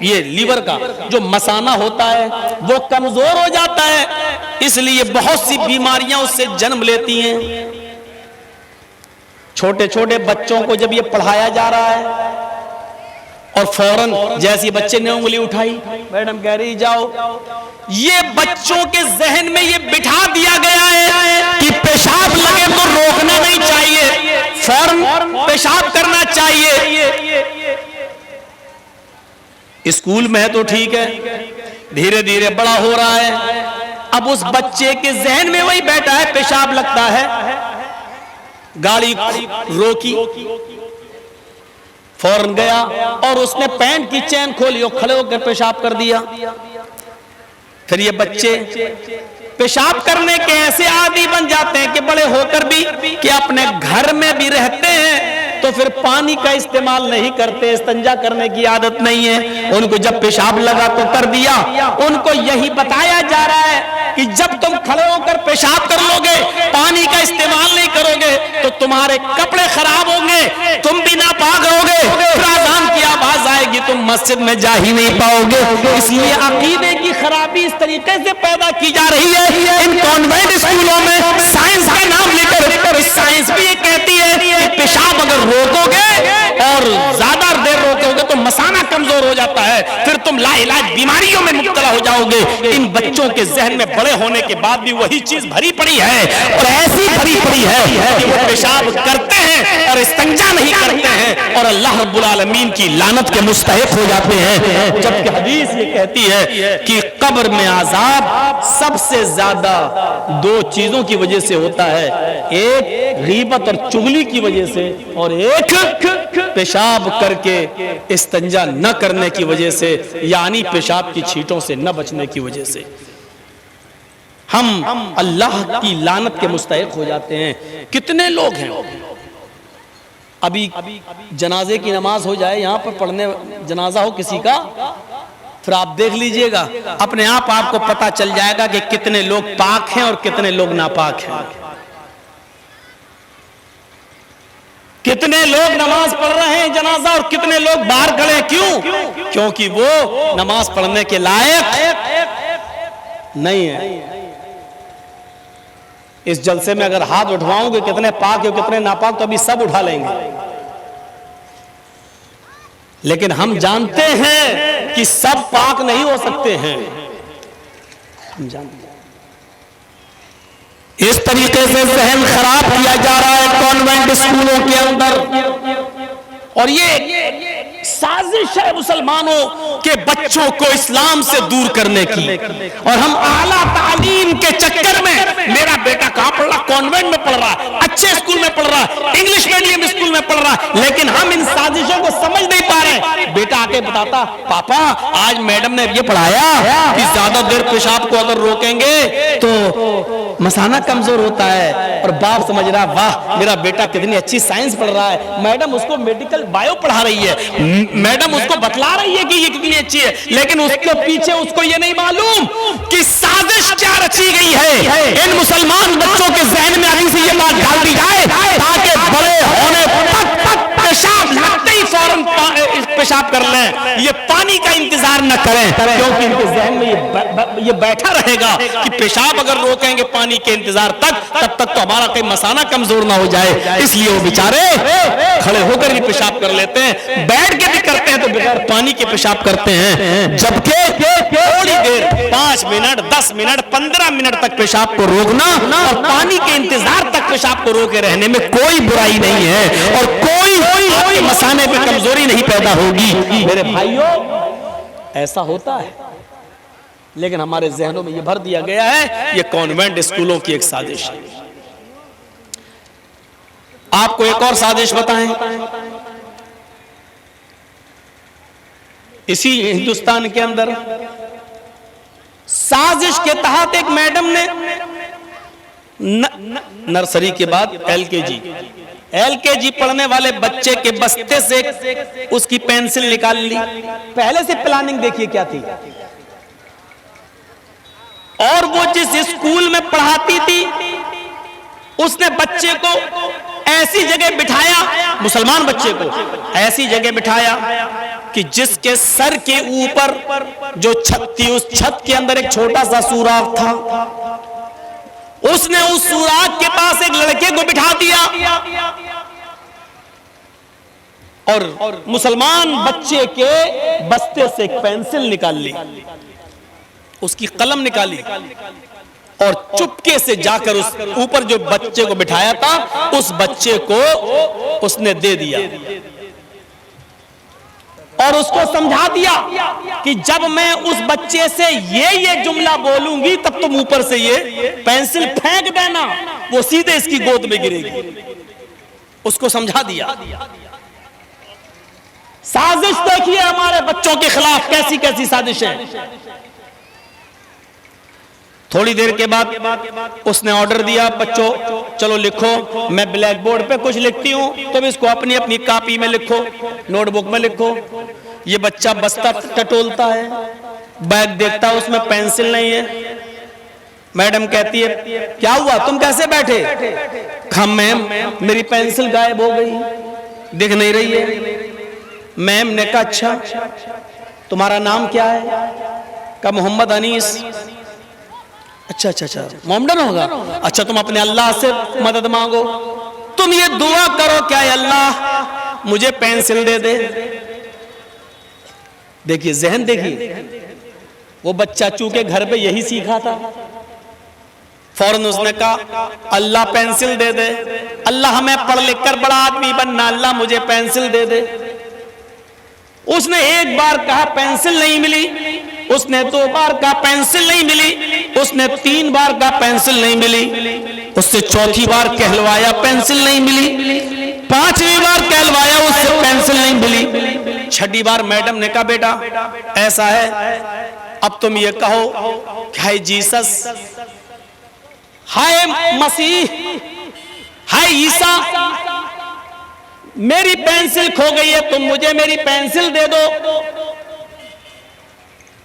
ये लीवर का जो मसाना होता है वो कमजोर हो जाता है, इसलिए बहुत सी बीमारियां उससे जन्म लेती हैं। छोटे छोटे बच्चों को जब ये पढ़ाया जा रहा है और फौरन जैसी बच्चे ने उंगली उठाई, मैडम कह रही जाओ, ये बच्चों के जहन में ये बिठा दिया गया है कि पेशाब लगे तो रोकना नहीं चाहिए, फौरन पेशाब करना चाहिए। स्कूल में है तो ठीक है, धीरे धीरे बड़ा हो रहा है, अब उस बच्चे के जहन में वही बैठा है, पेशाब लगता है। गाड़ी रोकी, फौरन गया और उसने पैंट की चेन खोली और खड़े होकर पेशाब कर दिया। फिर ये बच्चे पेशाब करने के ऐसे आदी बन जाते हैं कि बड़े होकर भी कि अपने घर में भी रहते हैं तो फिर पानी का इस्तेमाल नहीं करते, इस्तिंजा करने की आदत नहीं है। उनको जब पेशाब लगा तो कर दिया। उनको यही बताया जा रहा है कि जब तुम खड़े होकर पेशाब कर लोगे, पानी का इस्तेमाल नहीं करोगे तो तुम्हारे कपड़े खराब होंगे, तुम भी नापाक रहोगे, फिर अज़ान की आवाज आएगी, तुम मस्जिद में जा ही नहीं पाओगे। इसलिए अकीदे की खराबी इस तरीके से पैदा की जा रही है इन कॉन्वेंट स्कूलों में। साइंस का नाम लेकर साइंस भी ये कहती है कि पेशाब अगर रोकोगे और ज्यादा देर रोकोगे तो मसाना कमजोर हो जाता है, फिर तुम लाइलाज बीमारियों में मुब्तला हो जाओगे। इन बच्चों के जहन में बड़े होने के बाद भी वही चीज भरी पड़ी है और ऐसी भरी पड़ी है कि वो पेशाब करते हैं और इस्तिंजा नहीं करते हैं और अल्लाह रब्बुल आलमीन की लानत के मुस्तहिक हो जाते हैं। जबकि हदीस ये कहती है कि कब्र में अजाब सबसे ज्यादा दो चीजों की वजह से होता है, एक गीबत और चुगली की वजह से और एक पेशाब करके इस्तिंजा न करने की वजह से, यानी पेशाब की छींटों से न बचने की वजह से हम अल्लाह की लानत के मुस्तहिक हो जाते हैं। कितने लोग हैं, अभी जनाजे की नमाज हो जाए, यहां पर पढ़ने जनाजा हो किसी का, फिर आप देख लीजिएगा, अपने आप आपको पता चल जाएगा कि कितने लोग पाक हैं और कितने लोग नापाक हैं। कितने लोग नमाज पढ़ रहे हैं जनाजा और कितने लोग बाहर खड़े हैं। क्यों? क्योंकि वो नमाज पढ़ने के लायक नहीं है। इस जलसे में अगर हाथ उठवाऊंगे कितने पाक और कितने नापाक, तो अभी सब उठा लेंगे, लेकिन हम जानते हैं कि सब पाक नहीं हो सकते हैं। हम जानते हैं इस तरीके से जहन खराब किया जा रहा है कॉन्वेंट स्कूलों के अंदर, और ये साजिश है मुसलमानों के बच्चों को इस्लाम से दूर करने की। और हम आला तालीम के चक्कर में, मेरा बेटा कहां पढ़ रहा, कॉन्वेंट में पढ़ रहा, अच्छे स्कूल में पढ़ रहा, इंग्लिश मीडियम स्कूल में पढ़ रहा, लेकिन हम इन साजिशों को समझ नहीं पा रहे। बेटा आके बताता, पापा आज मैडम ने ये पढ़ाया कि ज्यादा देर पेशाब को अगर रोकेंगे तो मसाना कमजोर होता है, और बाप समझ रहा वाह मेरा बेटा कितनी अच्छी साइंस पढ़ रहा है, मैडम उसको मेडिकल बायो पढ़ा रही है, मैडम उसको बतला रही है कि ये कितनी अच्छी है, लेकिन उसके पीछे उसको ये नहीं मालूम कि साजिश क्या रची गई है। इन मुसलमान बच्चों के जहन में अभी से ये बात डाल दी जाए ताकि बड़े होने तक पेशाब लगते ही फौरन पेशाब कर लें, ये पानी का इंतजार न करें, क्योंकि इनके जहन में ये बैठा रहेगा कि पेशाब अगर रोकेंगे पानी के इंतजार तक, तब तक तो हमारा कहीं मसाना कमजोर ना हो जाए। इसलिए वो बेचारे खड़े होकर भी पेशाब कर लेते हैं, बैठ के भी करते हैं तो बगैर पानी के पेशाब करते हैं। जबकि थोड़ी देर 5 मिनट 10 मिनट 15 मिनट तक पेशाब को रोकना और पानी के इंतजार तक पेशाब को रोके रहने में कोई बुराई नहीं है, और कोई आपके मसाने पे कमजोरी नहीं पैदा होगी। मेरे भाइयों, ऐसा होता है, लेकिन हमारे जहनों में यह भर दिया गया है ये कॉन्वेंट स्कूलों की एक साजिश है। आपको एक और साजिश बताएं, इसी हिंदुस्तान के अंदर साजिश के तहत एक मैडम ने नर्सरी के बाद एलकेजी पढ़ने वाले बच्चे के बस्ते से उसकी पेंसिल निकाल ली। पहले से प्लानिंग देखिए क्या थी, और वो जिस स्कूल में पढ़ाती थी उसने बच्चे को ऐसी जगह बिठाया, मुसलमान बच्चे को ऐसी जगह बिठाया कि जिसके सर के ऊपर जो छत थी उस छत के अंदर एक छोटा सा सुराख था। उसने उस सुराख के पास एक लड़के को बिठा दिया और मुसलमान बच्चे के बस्ते से एक पेंसिल निकाल ली, उसकी कलम निकाली और चुपके से जाकर उस ऊपर जो बच्चे को बिठाया था उस बच्चे को उसने दे दिया और उसको समझा दिया कि जब मैं उस बच्चे से ये जुमला बोलूंगी तब तुम ऊपर से ये पेंसिल फेंक देना, वो सीधे इसकी गोद में गिरेगी। उसको समझा दिया। साजिश देखिए हमारे बच्चों के खिलाफ कैसी कैसी साजिशें। थोड़ी देर के बाद उसने ऑर्डर दिया, बच्चों चलो लिखो, मैं ब्लैक बोर्ड पे कुछ लिखती हूं, तुम इसको अपनी अपनी कॉपी में लिखो, नोटबुक में लिखो। ये बच्चा बस्ता टटोलता है, बैग देखता है उसमें पेंसिल नहीं है। मैडम कहती है क्या हुआ, तुम कैसे बैठे? कहा मैम मेरी पेंसिल गायब हो गई, दिख नहीं रही है। मैम ने कहा अच्छा तुम्हारा नाम क्या है? कहा मोहम्मद अनीस। अच्छा अच्छा अच्छा मोमडन होगा, अच्छा तुम अपने अल्लाह से मदद मांगो, तुम ये दुआ करो क्या अल्लाह मुझे पेंसिल दे दे। देखिए जहन देखिए, वो बच्चा चूंकि घर पे यही सीखा था, फौरन उसने कहा अल्लाह पेंसिल दे दे, अल्लाह हमें पढ़ लिख कर बड़ा आदमी बनना, अल्लाह मुझे पेंसिल दे दे। उसने एक बार कहा पेंसिल नहीं मिली, उसने 2 बार कहा पेंसिल नहीं मिली, उसने 3 बार कहा पेंसिल नहीं मिली, उससे 4थी बार कहलवाया पेंसिल नहीं मिली, 5वीं बार कहलवाया उससे पेंसिल नहीं मिली, 6ठी बार मैडम ने कहा बेटा ऐसा है अब तुम ये कहो हाय जीसस, हाय मसीह, हाय ईसा, मेरी पेंसिल खो गई है, तुम मुझे मेरी पेंसिल दे दो।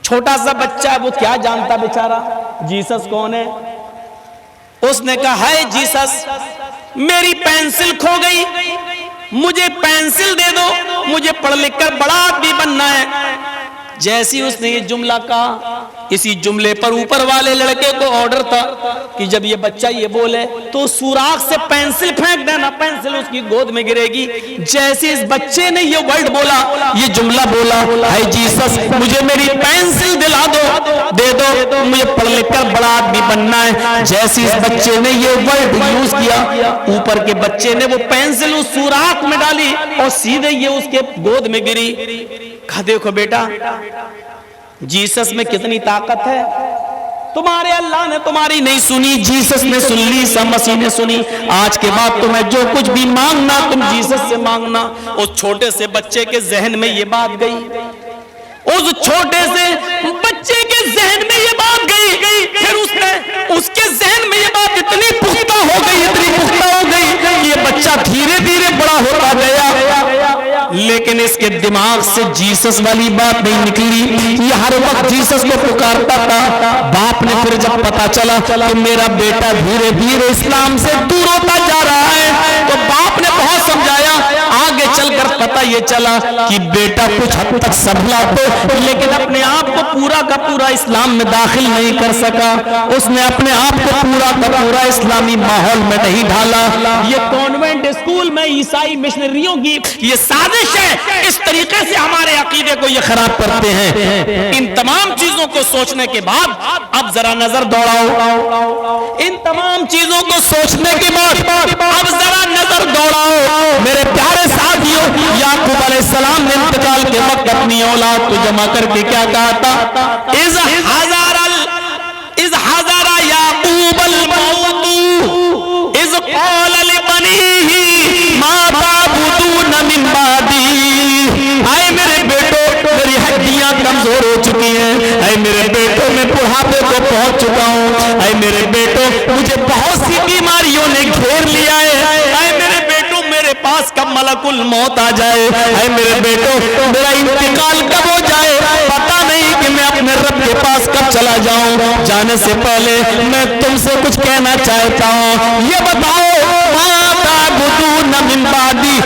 छोटा सा बच्चा, वो क्या जानता बेचारा जीसस कौन है। उसने कहा हाय जीसस मेरी पेंसिल खो गई, मुझे पेंसिल दे दो, मुझे पढ़ लिख कर बड़ा आदमी बनना है। जैसे ही उसने ये जुमला कहा, इसी जुमले पर ऊपर वाले लड़के को ऑर्डर था कि जब ये बच्चा ये बोले तो सुराख से पेंसिल फेंक देना, पेंसिल उसकी गोद में गिरेगी। जैसे इस बच्चे ने ये वर्ड बोला, ये जुमला बोला हाय जीसस मुझे मेरी पेंसिल दिला दो, दे दो, मुझे पढ़ लिख कर बड़ा आदमी बनना है। जैसे इस बच्चे ने ये वर्ड यूज किया, ऊपर के बच्चे ने वो पेंसिल उस सुराख में डाली और सीधे ये उसके गोद में गिरी। कहा देखो बेटा जीसस में कितनी ताकत है, तुम्हारे अल्लाह ने तुम्हारी नहीं सुनी, जीसस ने सुन ली, ईसा मसीह ने सुनी। आज के बाद तुम्हें जो कुछ भी मांगना तुम जीसस से मांगना। उस छोटे से बच्चे के जहन में ये बात गई, उस छोटे से बच्चे के जहन में ये बात गई, फिर उसके जहन में ये बात इतनी पुख्ता हो गई, इतनी पुख्ता हो गई कि ये बच्चा धीरे धीरे बड़ा होता गया, लेकिन इसके दिमाग से जीसस वाली बात नहीं निकली। ये हर वक्त जीसस को पुकारता था। बाप ने फिर जब पता चला कि मेरा बेटा धीरे धीरे इस्लाम से दूर होता जा रहा है, तो बाप ने बहुत समझाया। आगे चलकर पता ये चला कि बेटा कुछ हद तक संभला तो, लेकिन अपने आप को पूरा का पूरा इस्लाम में दाखिल नहीं कर सका। उसने अपने आप को पूरा का पूरा इस्लामी माहौल में नहीं ढाला। ये कॉन्वेंट स्कूल में ईसाई मिशनरियों की ये साजिश है, इस तरीके से हमारे अकीदे को ये खराब करते हैं। इन तमाम चीजों को सोचने के बाद अब जरा नजर दौड़ाओ, इन तमाम चीजों को सोचने के बाद अब जरा नजर दौड़ाओ मेरे प्यारे साथियों। याकूब अलैहिस्सलाम ने इंतकाल के वक्त अपनी औलाद को जमा करके क्या कहा था? इज हज़रा याकूब अल मौत इज क़ाल लिबनीही मा ताबुदून मिन बादी। आए मेरे बेटो मेरी हड्डियां कमजोर हो चुकी हैं, आए मेरे बेटो मैं बुढ़ापे को पहुंच चुका हूं, आए मेरे बेटो मुझे बहुत सी बीमारियों ने घेर लिया है, आए मेरे बेटो मेरे पास कब मलकुल मौत आ जाए, आए मेरे बेटो मेरा इंतकाल कब हो जाए, पता नहीं कि मैं अपने रब के के पास कब चला जाऊं, जाने से पहले मैं तुमसे कुछ कहना चाहता हूं। ये बताओ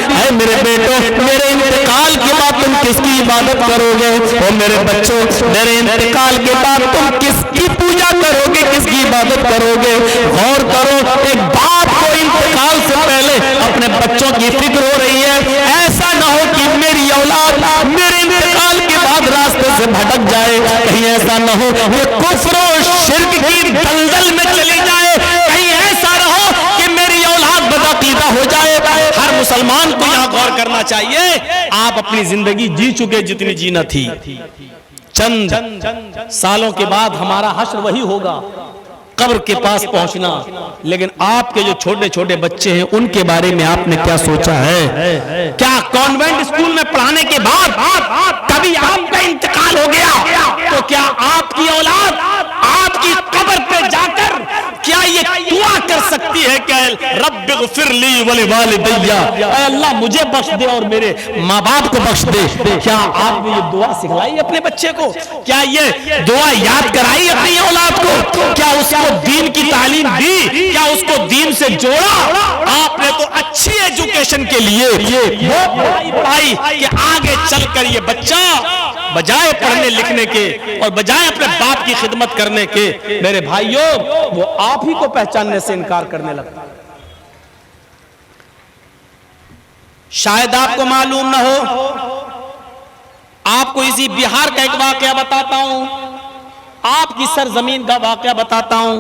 है मेरे बेटो, मेरे इंतकाल के बाद तुम किसकी इबादत करोगे? और मेरे बच्चों, मेरे इंतकाल के बाद तुम किसकी पूजा करोगे, किसकी इबादत करोगे? गौर करो, एक बाप को इंतकाल से पहले अपने बच्चों की फिक्र हो रही है। ऐसा ना हो कि मेरी औलाद मेरे इंतकाल के बाद रास्ते से भटक जाए, कहीं ऐसा ना हो ये कुफ्र और शिर्क की दलदल में चली जाए, कहीं ऐसा ना हो कि मेरी औलाद बदअकीदा हो जाए। हर मुसलमान को यहां गौर करना चाहिए, आप अपनी जिंदगी जी चुके जितनी जीना थी, चंद सालों के बाद हमारा हश्र वही होगा, कब्र के पास पहुंचना। लेकिन आपके जो छोटे छोटे बच्चे हैं उनके बारे में आपने क्या सोचा है? क्या कॉन्वेंट स्कूल में पढ़ाने के बाद कभी आपका इंतकाल हो गया तो क्या आपकी औलाद आपकी कब्र पे जाकर क्या ये दुआ कर सकती है कि रब्बिग़फिरली व लिवालिदैया, अल्लाह मुझे बख्श दे और मेरे माँ बाप को बख्श दे? क्या आपने ये दुआ सिखलाई अपने बच्चे को? क्या ये दुआ याद कराई अपनी औलाद को? क्या उसको दीन की तालीम दी? क्या उसको दीन से जोड़ा? आपने तो अच्छी एजुकेशन के लिए वो पढ़ाई कि आगे चलकर ये बच्चा बजाय पढ़ने लिखने के और बजाय अपने बाप की खिदमत करने के, मेरे भाइयों, वो आप ही को पहचानने से इनकार करने लगता है। शायद आपको मालूम ना हो, आपको इसी बिहार का एक वाकया बताता हूं, आपकी सरजमीन का वाकया बताता हूं,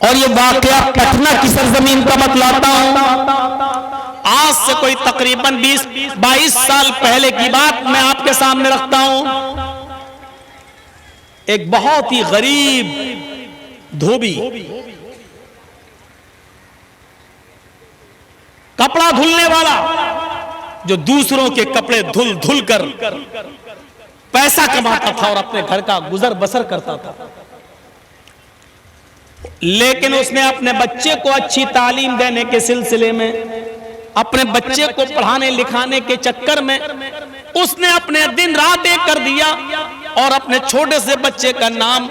और ये वाकया पटना की सरजमीन का बतलाता हूं। आज से कोई तकरीबन 20-22 साल पहले की बात मैं आपके सामने रखता हूं। एक बहुत ही गरीब धोबी, कपड़ा धुलने वाला, जो दूसरों के कपड़े धुल धुल कर पैसा कमाता था और अपने घर का गुजर बसर करता था। लेकिन उसने अपने बच्चे को अच्छी तालीम देने के सिलसिले में, अपने बच्चे को पढ़ाने लिखाने के चक्कर में उसने अपने दिन रात एक कर दिया और अपने छोटे से बच्चे का नाम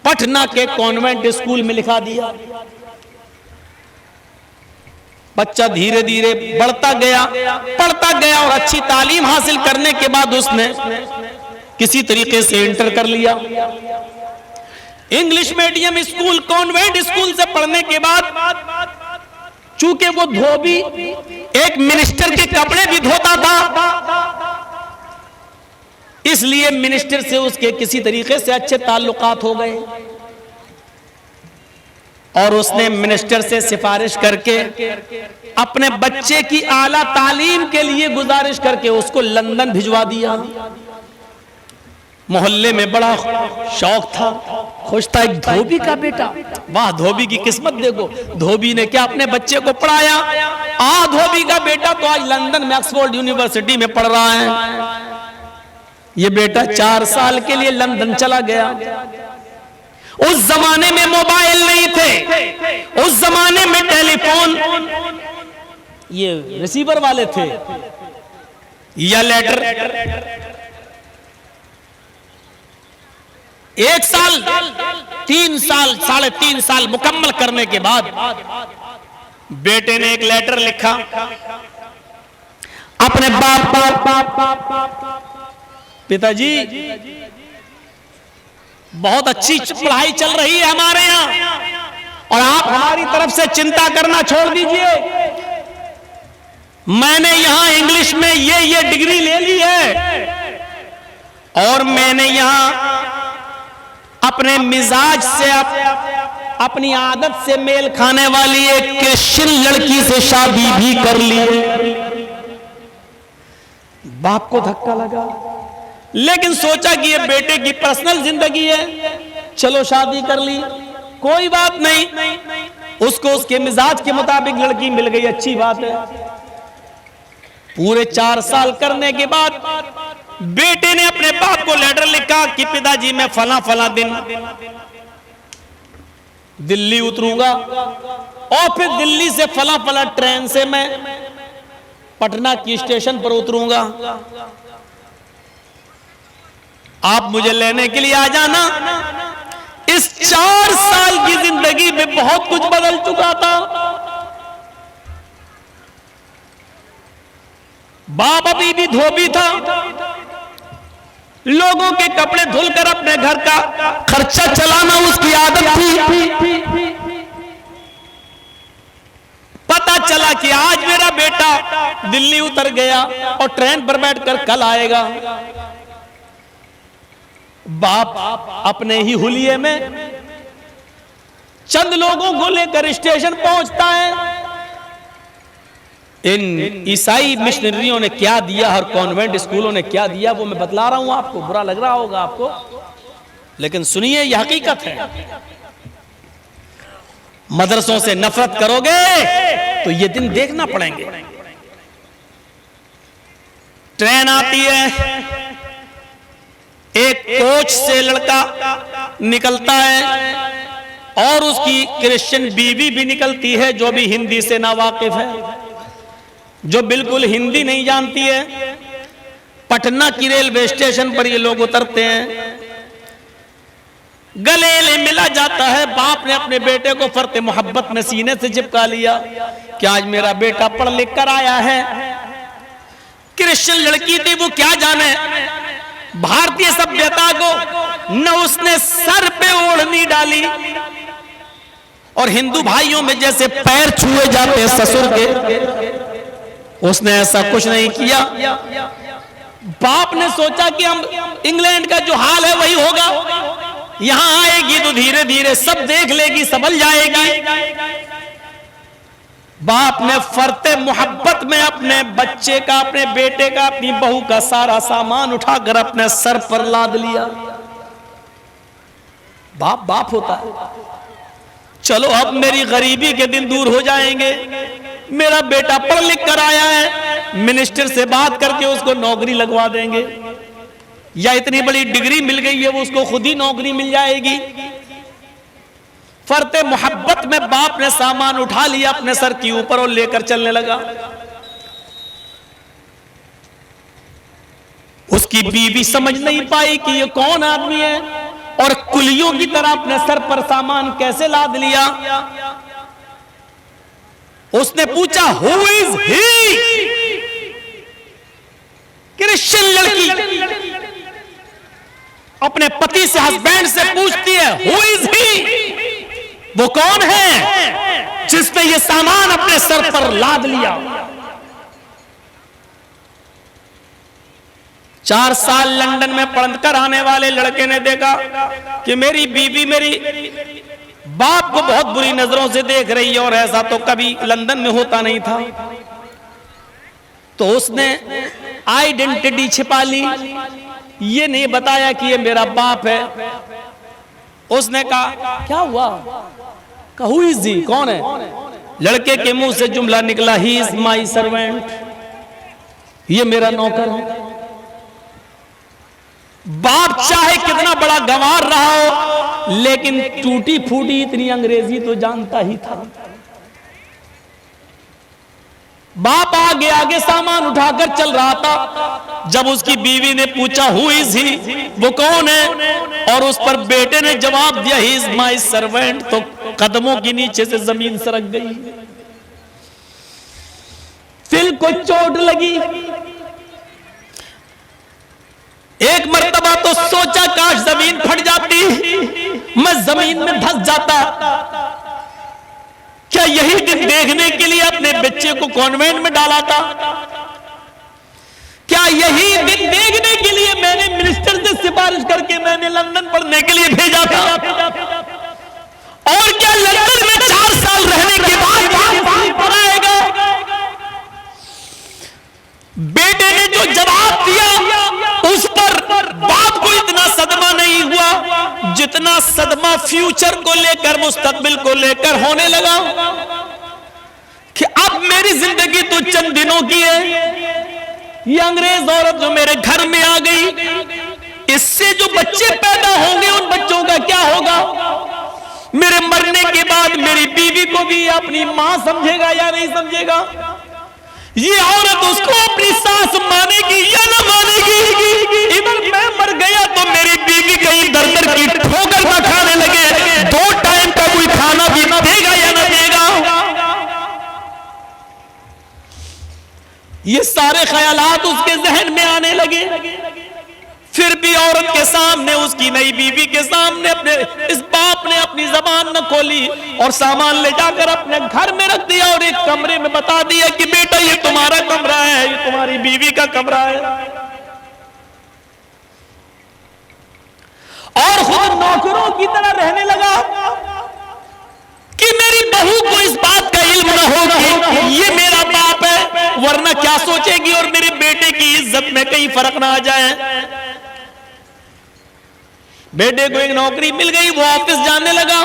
पटना के कॉन्वेंट स्कूल में लिखा दिया। बच्चा धीरे धीरे बढ़ता गया, पढ़ता गया और अच्छी तालीम हासिल करने के बाद उसने किसी तरीके से इंटर कर लिया। English medium school, convent school से पढ़ने के बाद चूंकि वो धोबी एक मिनिस्टर के कपड़े भी धोता था, इसलिए मिनिस्टर से उसके किसी तरीके से अच्छे ताल्लुकात हो गए और उसने मिनिस्टर से सिफारिश करके अपने बच्चे की आला तालीम के लिए गुजारिश करके उसको लंदन भिजवा दिया। मोहल्ले में बड़ा शौक था, खुश था, एक धोबी का बेटा, वाह धोबी की किस्मत देखो। धोबी ने क्या अपने बच्चे को पढ़ाया, धोबी का बेटा तो आज लंदन में ऑक्सफोर्ड यूनिवर्सिटी में पढ़ रहा है। ये बेटा 4 साल के लिए लंदन चला गया। उस जमाने में मोबाइल नहीं थे, उस जमाने में टेलीफोन ये रिसीवर वाले थे या लेटर। 1 साल 3 साल 3.5 साल मुकम्मल करने के बाद बेटे ने एक लेटर लिखा अपने बाप, पिताजी बहुत अच्छी पढ़ाई चल रही है हमारे यहाँ और आप हमारी तरफ से चिंता करना छोड़ दीजिए। मैंने यहां इंग्लिश में ये डिग्री ले ली है और मैंने यहां अपने मिजाज से अपनी आदत से मेल खाने वाली एक क्रिश्चियन लड़की से शादी भी कर ली। बाप को धक्का लगा, लेकिन सोचा कि ये बेटे की पर्सनल जिंदगी है, चलो शादी कर ली, कोई बात नहीं, उसको उसके मिजाज के मुताबिक लड़की मिल गई, अच्छी बात है। पूरे 4 साल करने के बाद बेटे ने अपने बाप को लेटर लिखा कि पिताजी मैं फला दिन दिल्ली उतरूंगा और फिर दिल्ली से फला ट्रेन से मैं पटना की स्टेशन पर उतरूंगा। आप मुझे लेने के लिए आ जाना। इस 4 साल की जिंदगी में बहुत कुछ बदल चुका था। बाप अभी भी धोबी था, लोगों के कपड़े धुलकर अपने घर का खर्चा चलाना उसकी आदत थी। पता चला कि आज मेरा बेटा दिल्ली उतर गया और ट्रेन पर बैठकर कल आएगा। बाप अपने ही हुलिये में चंद लोगों को लेकर स्टेशन पहुंचता है। इन ईसाई मिशनरियों ने क्या दिया और कॉन्वेंट स्कूलों ने क्या दिया वो मैं बतला रहा हूं आपको। बुरा लग रहा होगा आपको, लेकिन सुनिए, यह हकीकत है। मदरसों से नफरत करोगे तो ये दिन देखना पड़ेंगे। ट्रेन आती है, एक कोच से लड़का निकलता है और उसकी क्रिश्चियन बीवी भी निकलती है, जो भी हिंदी से नावाकिफ है, जो बिल्कुल हिंदी नहीं जानती है। पटना की रेलवे स्टेशन पर ये लोग उतरते हैं, गले मिला जाता है। बाप ने अपने बेटे को फर्ते मोहब्बत में सीने से चिपका लिया कि आज मेरा बेटा पढ़ लिख कर आया है। क्रिश्चियन लड़की थी, वो क्या जाने भारतीय सभ्यता को। न उसने सर पे ओढ़नी डाली, और हिंदू भाइयों में जैसे पैर छुए जाते हैं ससुर के, उसने ऐसा कुछ नहीं किया। बाप ने सोचा कि हम इंग्लैंड का जो हाल है वही होगा, यहां आएगी तो धीरे धीरे सब देख लेगी, संभल जाएगी। बाप ने फर्ते मोहब्बत में अपने बच्चे का, अपने बेटे का, अपनी बहू का सारा सामान उठाकर अपने सर पर लाद लिया। बाप बाप होता है। चलो अब मेरी गरीबी के दिन दूर हो जाएंगे, मेरा बेटा पढ़ लिख कर आया है, मिनिस्टर से बात करके उसको नौकरी लगवा देंगे, या इतनी बड़ी डिग्री मिल गई है वो उसको खुद ही नौकरी मिल जाएगी। फर्ते मोहब्बत में बाप ने सामान उठा लिया अपने सर के ऊपर और लेकर चलने लगा। उसकी बीवी समझ नहीं पाई कि ये कौन आदमी है, और कुलियों की तरह अपने सर पर सामान कैसे लाद लिया। उसने पूछा, हु इज ही? क्रिश्चियन लड़की अपने पति से, हस्बैंड से पूछती है, हु इज ही? वो कौन है जिसने ये सामान अपने सर पर लाद लिया? 4 साल लंदन में पढ़कर आने वाले लड़के ने देखा कि मेरी बीवी मेरी बाप को बहुत बुरी नजरों से देख रही है, और ऐसा तो कभी लंदन में होता नहीं था। तो उसने आइडेंटिटी छिपा ली, ये नहीं बताया कि ये मेरा बाप है। उसने कहा, क्या हुआ? Who is he? कौन है? लड़के के मुंह से जुमला निकला, ही इज माई सर्वेंट, ये मेरा नौकर है। बाप चाहे कितना बड़ा गंवार रहा हो, लेकिन टूटी फूटी इतनी अंग्रेजी तो जानता ही था। बाप आगे आगे सामान उठाकर चल रहा था। जब उसकी बीवी ने पूछा, हु इज ही? वो कौन है? और उस पर बेटे ने जवाब दिया, ही इज माई सर्वेंट, तो कदमों के नीचे से जमीन सरक गई। दिल को चोट लगी। एक मर्तबा तो सोचा काश जमीन फट जाती, मैं जमीन में धंस जाता। क्या यही दिन देखने के लिए अपने बच्चे को कॉन्वेंट में डाला था? क्या यही दिन देखने के लिए मैंने मिनिस्टर से सिफारिश करके मैंने लंदन पढ़ने के लिए भेजा था? और क्या लंदन में 4 साल रहने के बाद पढ़ाएगा? बेटे ने जो जवाब दिया उस पर बाप को इतना सदमा नहीं हुआ जितना सदमा फ्यूचर को लेकर, मुस्तकबिल को लेकर होने लगा कि अब मेरी जिंदगी तो चंद दिनों की है। ये अंग्रेज औरत जो मेरे घर में आ गई, इससे जो बच्चे पैदा होंगे उन बच्चों का क्या होगा? मेरे मरने के बाद मेरी बीवी को भी अपनी मां समझेगा या नहीं समझेगा? ये औरत उसको अपनी सास मानेगी या ना मानेगी? इधर मैं मर गया तो सारे ख्यालात उसके जहन में आने लगे। फिर भी औरत के सामने, उसकी नई बीवी के सामने अपने इस बाप ने अपनी जबान न खोली और सामान ले जाकर अपने घर में रख दिया और एक कमरे में बता दिया कि बेटा ये तुम्हारा कमरा है, ये तुम्हारी बीवी का कमरा है। और खुद नौकरों की तरह रहने लगा कि मेरी बहू को इस बात का इल्म न हो कि ये मेरा बाप है, वरना क्या सोचेगी और मेरे बेटे की इज्जत में कहीं फर्क ना आ जाए। बेटे को एक नौकरी मिल गई, वो ऑफिस जाने लगा।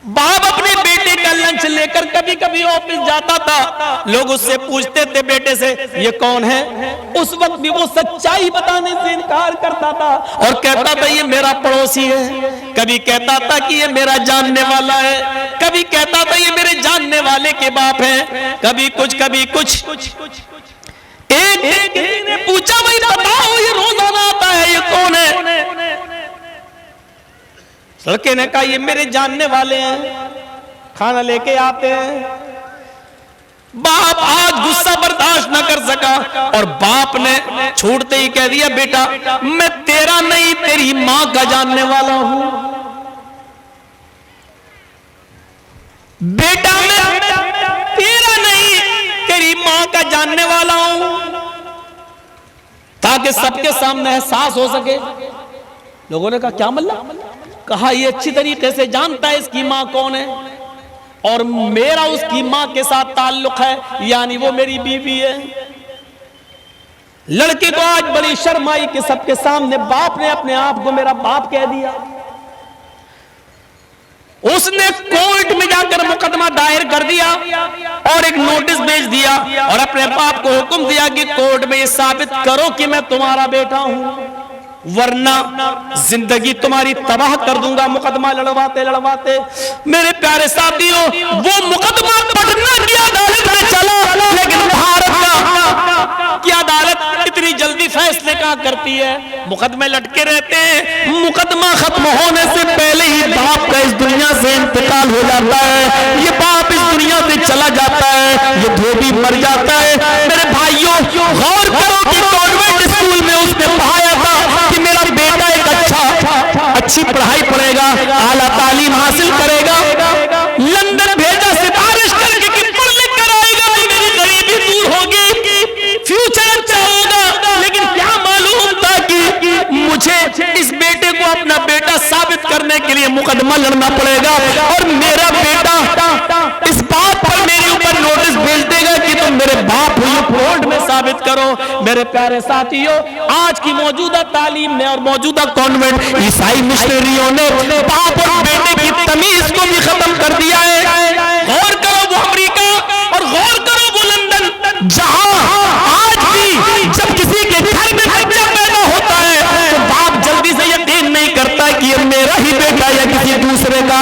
बाप अपने बेटे का लंच लेकर कभी कभी ऑफिस जाता था। लोग उससे पूछते थे बेटे से ये कौन है, उस वक्त भी वो सच्चाई बताने से इनकार करता था और कहता था ये मेरा पड़ोसी है, कभी कहता था कि ये मेरा जानने वाला है, कभी कहता था ये मेरे जानने वाले के बाप है, कभी कुछ। एक किसी ने पूछा भाई बताओ ये रोजाना आता है, ये कौन है? लड़के ने कहा ये मेरे जानने वाले हैं, खाना लेके आते हैं। बाप आज गुस्सा बर्दाश्त न कर सका और बाप ने छोड़ते ही कह दिया बेटा मैं तेरा नहीं तेरी मां का जानने वाला हूं। बेटा मैं तेरा नहीं तेरी मां का जानने वाला हूं, ताकि सबके सामने एहसास हो सके। लोगों ने कहा क्या मतलब? कहा ये अच्छी तरीके से जानता है इसकी मां कौन है और मेरा उसकी मां के साथ ताल्लुक है, यानी वो मेरी बीवी है। लड़के को आज बड़ी शर्म आई कि सबके सामने बाप ने अपने आप को मेरा बाप कह दिया। उसने कोर्ट में जाकर मुकदमा दायर कर दिया और एक नोटिस भेज दिया और अपने बाप को हुक्म दिया कि कोर्ट में ये साबित करो कि मैं तुम्हारा बेटा हूं, वरना जिंदगी तुम्हारी तबाह कर दूंगा। मुकदमा लड़वाते मेरे प्यारे साथियों वो मुकदमा पटना की अदालत में चला, लेकिन भारत की अदालत इतनी जल्दी फैसले कहां करती है, मुकदमे लटके रहते हैं। मुकदमा खत्म होने से पहले ही बाप का इस दुनिया से इंतकाल हो जाता है, ये बाप इस दुनिया से चला जाता है, ये धोबी मर जाता है। मेरे भाइयों गौर करो कि कॉन्वेंट स्कूल में उसने पढ़ाया था कि मेरा बेटा एक अच्छी पढ़ाई पढ़ेगा, आला तालीम हासिल करेगा, लंदन भेजा सिफारिश करके कि पढ़ लिख कर आएगा तो मेरी गरीबी दूर होगी, फ्यूचर अच्छा होगा। लेकिन क्या मालूम था कि मुझे इस बेटे को अपना बेटा साबित करने के लिए मुकदमा लड़ना पड़ेगा और मेरा बेटा इस बात पर मेरे ऊपर नोटिस भेज देगा कि तुम मेरे बाप हो, कोर्ट में साबित करो। मेरे प्यारे साथियों आज की मौजूदा तालीम में और मौजूदा कॉन्वेंट ईसाई मिशनरियों ने बाप और बेटे की तमीज को भी खत्म कर दिया है। गौर करो वो अमेरिका और गौर करो वो लंदन, जहां आज भी जब किसी के घर में बच्चा पैदा होता है तो बाप जल्दी से यकीन नहीं करता कि ये मेरा ही बेटा या किसी दूसरे का।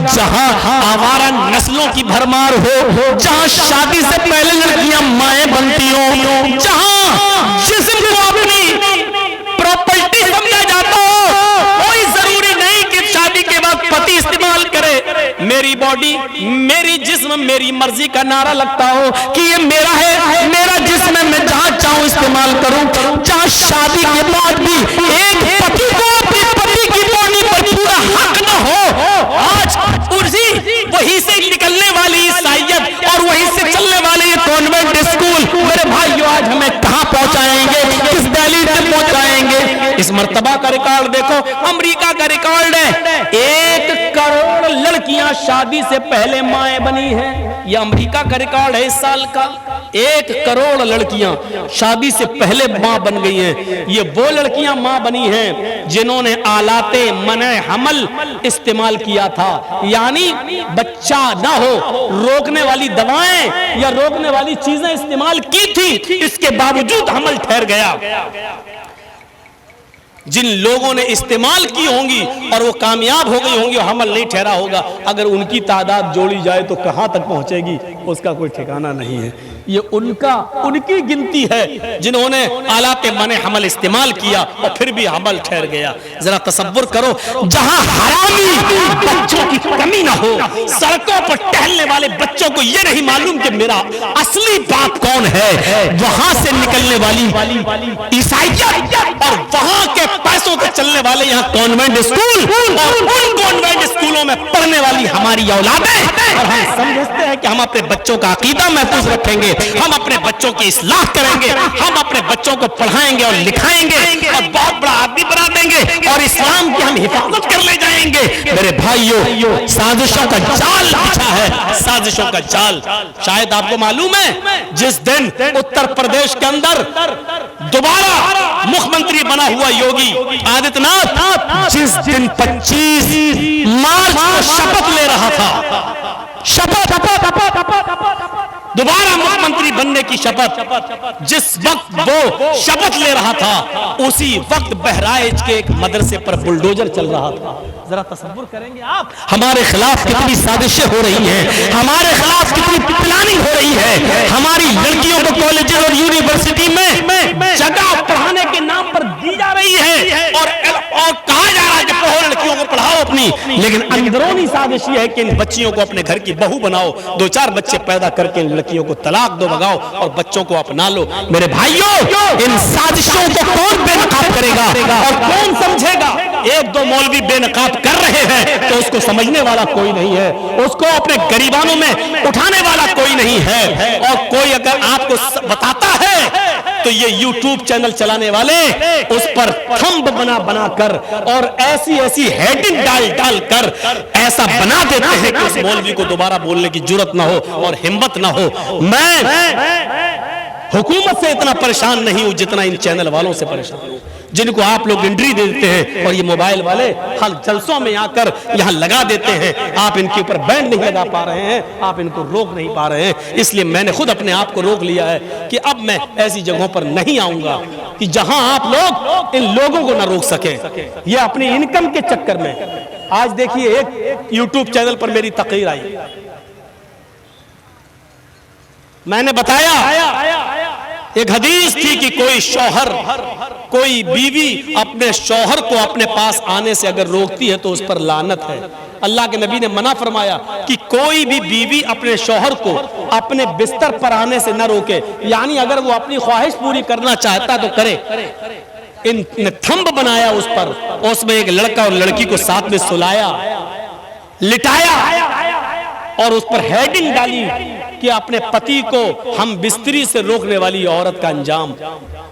जहां आवारा नस्लों की भरमार हो, जहां शादी से पहले लड़कियां माएं बनती हो, जहां जिस्म को अपनी प्रॉपर्टी समझा जाता हो, कोई जरूरी नहीं कि शादी के बाद पति इस्तेमाल करे। मेरी बॉडी मेरी जिस्म मेरी मर्जी का नारा लगता हो कि ये मेरा है, मेरा जिस्म है, मैं जहां चाहूं इस्तेमाल करूं। जहां शादी के बाद भी एक पति को अपनी पति की बॉडी पर पूरा हक न हो, आज वही से निकलने वाली ईसाइयत और वही से चलने वाले ये कॉन्वेंट स्कूल मेरे भाइयों आज हमें कहां पहुंचाएंगे, किस दहलीज में पहुंचाएंगे। इस मर्तबा का रिकॉर्ड देखो, अमेरिका का रिकॉर्ड है 1 करोड़ लड़कियां शादी से पहले माएं बनी हैं। यह अमेरिका का रिकॉर्ड है इस साल का। 1 करोड़ लड़कियां शादी से पहले मां बन गई हैं। ये वो लड़कियां मां बनी हैं जिन्होंने आलाते मने हमल इस्तेमाल किया था, यानी बच्चा ना हो रोकने वाली दवाएं या रोकने वाली चीजें इस्तेमाल की थी, इसके बावजूद हमल ठहर गया। जिन लोगों ने इस्तेमाल की होंगी और वो कामयाब हो गई होंगी, हमल नहीं ठहरा होगा। अगर उनकी तादाद जोड़ी जाए तो कहां तक पहुंचेगी उसका कोई ठिकाना नहीं है। ये उनकी गिनती है जिन्होंने आलाते मने हमल इस्तेमाल किया और फिर भी हमल ठहर गया। जरा तसव्वुर करो, जहां हरामी बच्चों की कमी ना हो, सड़कों पर टहलने वाले बच्चों को ये नहीं मालूम कि मेरा असली बाप कौन है, वहां से निकलने वाली ईसाइयत और वहां के पैसों से चलने वाले यहाँ कॉन्वेंट स्कूल और उन कॉन्वेंट स्कूलों में पढ़ने वाली हमारी औलादें, और हम समझते हैं कि हम अपने बच्चों का अकीदा महफूज रखेंगे, हम अपने बच्चों की इस्लाह करेंगे, हम अपने बच्चों को पढ़ाएंगे और लिखाएंगे और बहुत बड़ा आदमी बना देंगे और इस्लाम की हम हिफाजत कर ले जाएंगे। मेरे भाइयों, साजिशों का जाल बिछा है, साजिशों का जाल। शायद आपको मालूम है, जिस दिन उत्तर प्रदेश के अंदर दोबारा मुख्यमंत्री बना हुआ योगी आदित्यनाथ, जिस दिन 25 मार्च को शपथ ले रहा था, दोबारा मुख्यमंत्री बनने की शपथ, जिस वक्त वो शपथ ले रहा था, उसी वक्त बहराइच के एक मदरसे पर बुलडोजर चल रहा था। जरा तसव्वुर करेंगे आप, हमारे खिलाफ कितनी साजिशें हो रही हैं, हमारे खिलाफ कितनी प्लानिंग हो रही है। हमारी लड़कियों को कॉलेज और यूनिवर्सिटी में जगह पढ़ाने के नाम पर दी जा रही है और कहा जा रहा है कि पढ़ो, लड़कियों को पढ़ाओ अपनी, लेकिन अंदरूनी साजिश ये है कि इन बच्चियों को अपने घर की बहू बनाओ, 2-4 बच्चे पैदा करके इन लड़कियों को तलाक दो, भगाओ और बच्चों को अपना लो। मेरे भाइयों, इन साजिशों को कौन बेनकाब करेगा और कौन समझेगा? 1-2 मौलवी बेनकाब कर रहे हैं तो उसको समझने वाला कोई नहीं है, उसको अपने गरीबानों में उठाने वाला कोई नहीं है। और कोई अगर आपको बताता है तो ये YouTube चैनल चलाने वाले उस पर थंब बना कर और ऐसी हेडिंग डाल कर ऐसा बना देते हैं कि उस मौलवी को दोबारा बोलने की जुर्रत ना हो और हिम्मत ना हो। मैं हुकूमत से इतना परेशान नहीं हूं जितना इन चैनल वालों से परेशान हूं, जिनको आप लोग एंट्री दे देते हैं और ये मोबाइल वाले हर जलसों में आकर यहां लगा देते हैं। आप इनके ऊपर बैन नहीं लगा पा रहे हैं, आप इनको रोक नहीं पा रहे हैं। इसलिए मैंने खुद अपने आप को रोक लिया है कि अब मैं ऐसी जगहों पर नहीं आऊंगा कि जहां आप लोग इन लोगों को ना रोक सके। ये अपनी इनकम के चक्कर में, आज देखिए एक YouTube चैनल पर मेरी तकरीर आई, मैंने बताया एक हदीस थी कि कोई शौहर, कोई बीवी अपने शौहर को अपने पास आने से अगर रोकती है तो उस पर लानत है। अल्लाह के नबी ने मना फरमाया कि कोई भी बीवी अपने शौहर को अपने बिस्तर पर आने से न रोके, यानी अगर वो अपनी ख्वाहिश पूरी करना चाहता तो करे। इनने थंब बनाया उस पर, उसमें एक लड़का और लड़की को साथ में सुलाया, लिटाया और उस पर हेडिंग डाली कि अपने पति को हम बिस्तरी से रोकने वाली औरत का अंजाम।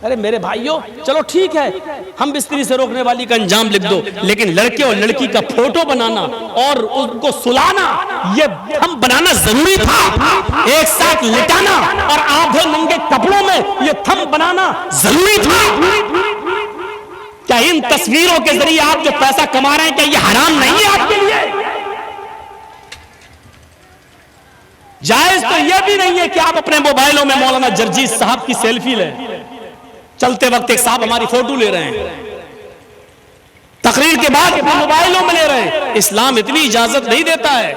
अरे मेरे भाइयों, चलो ठीक है, हम बिस्तरी से रोकने वाली का अंजाम लिख दो, लेकिन लड़के और लड़की का फोटो बनाना और उसको सुलाना, ये हम बनाना जरूरी था। एक साथ लिटाना और आधे नंगे कपड़ों में ये थंब बनाना जरूरी था। क्या इन तस्वीरों के जरिए आप जो पैसा कमा रहे हैं, क्या ये हराम नहीं है आपके लिए? जायज तो यह भी नहीं है कि आप अपने मोबाइलों में मौलाना जर्जीस साहब की सेल्फी लें। चलते वक्त एक साहब हमारी फोटो ले रहे हैं, तकरीर के बाद अपने मोबाइलों में ले रहे हैं। इस्लाम इतनी इजाजत नहीं देता है।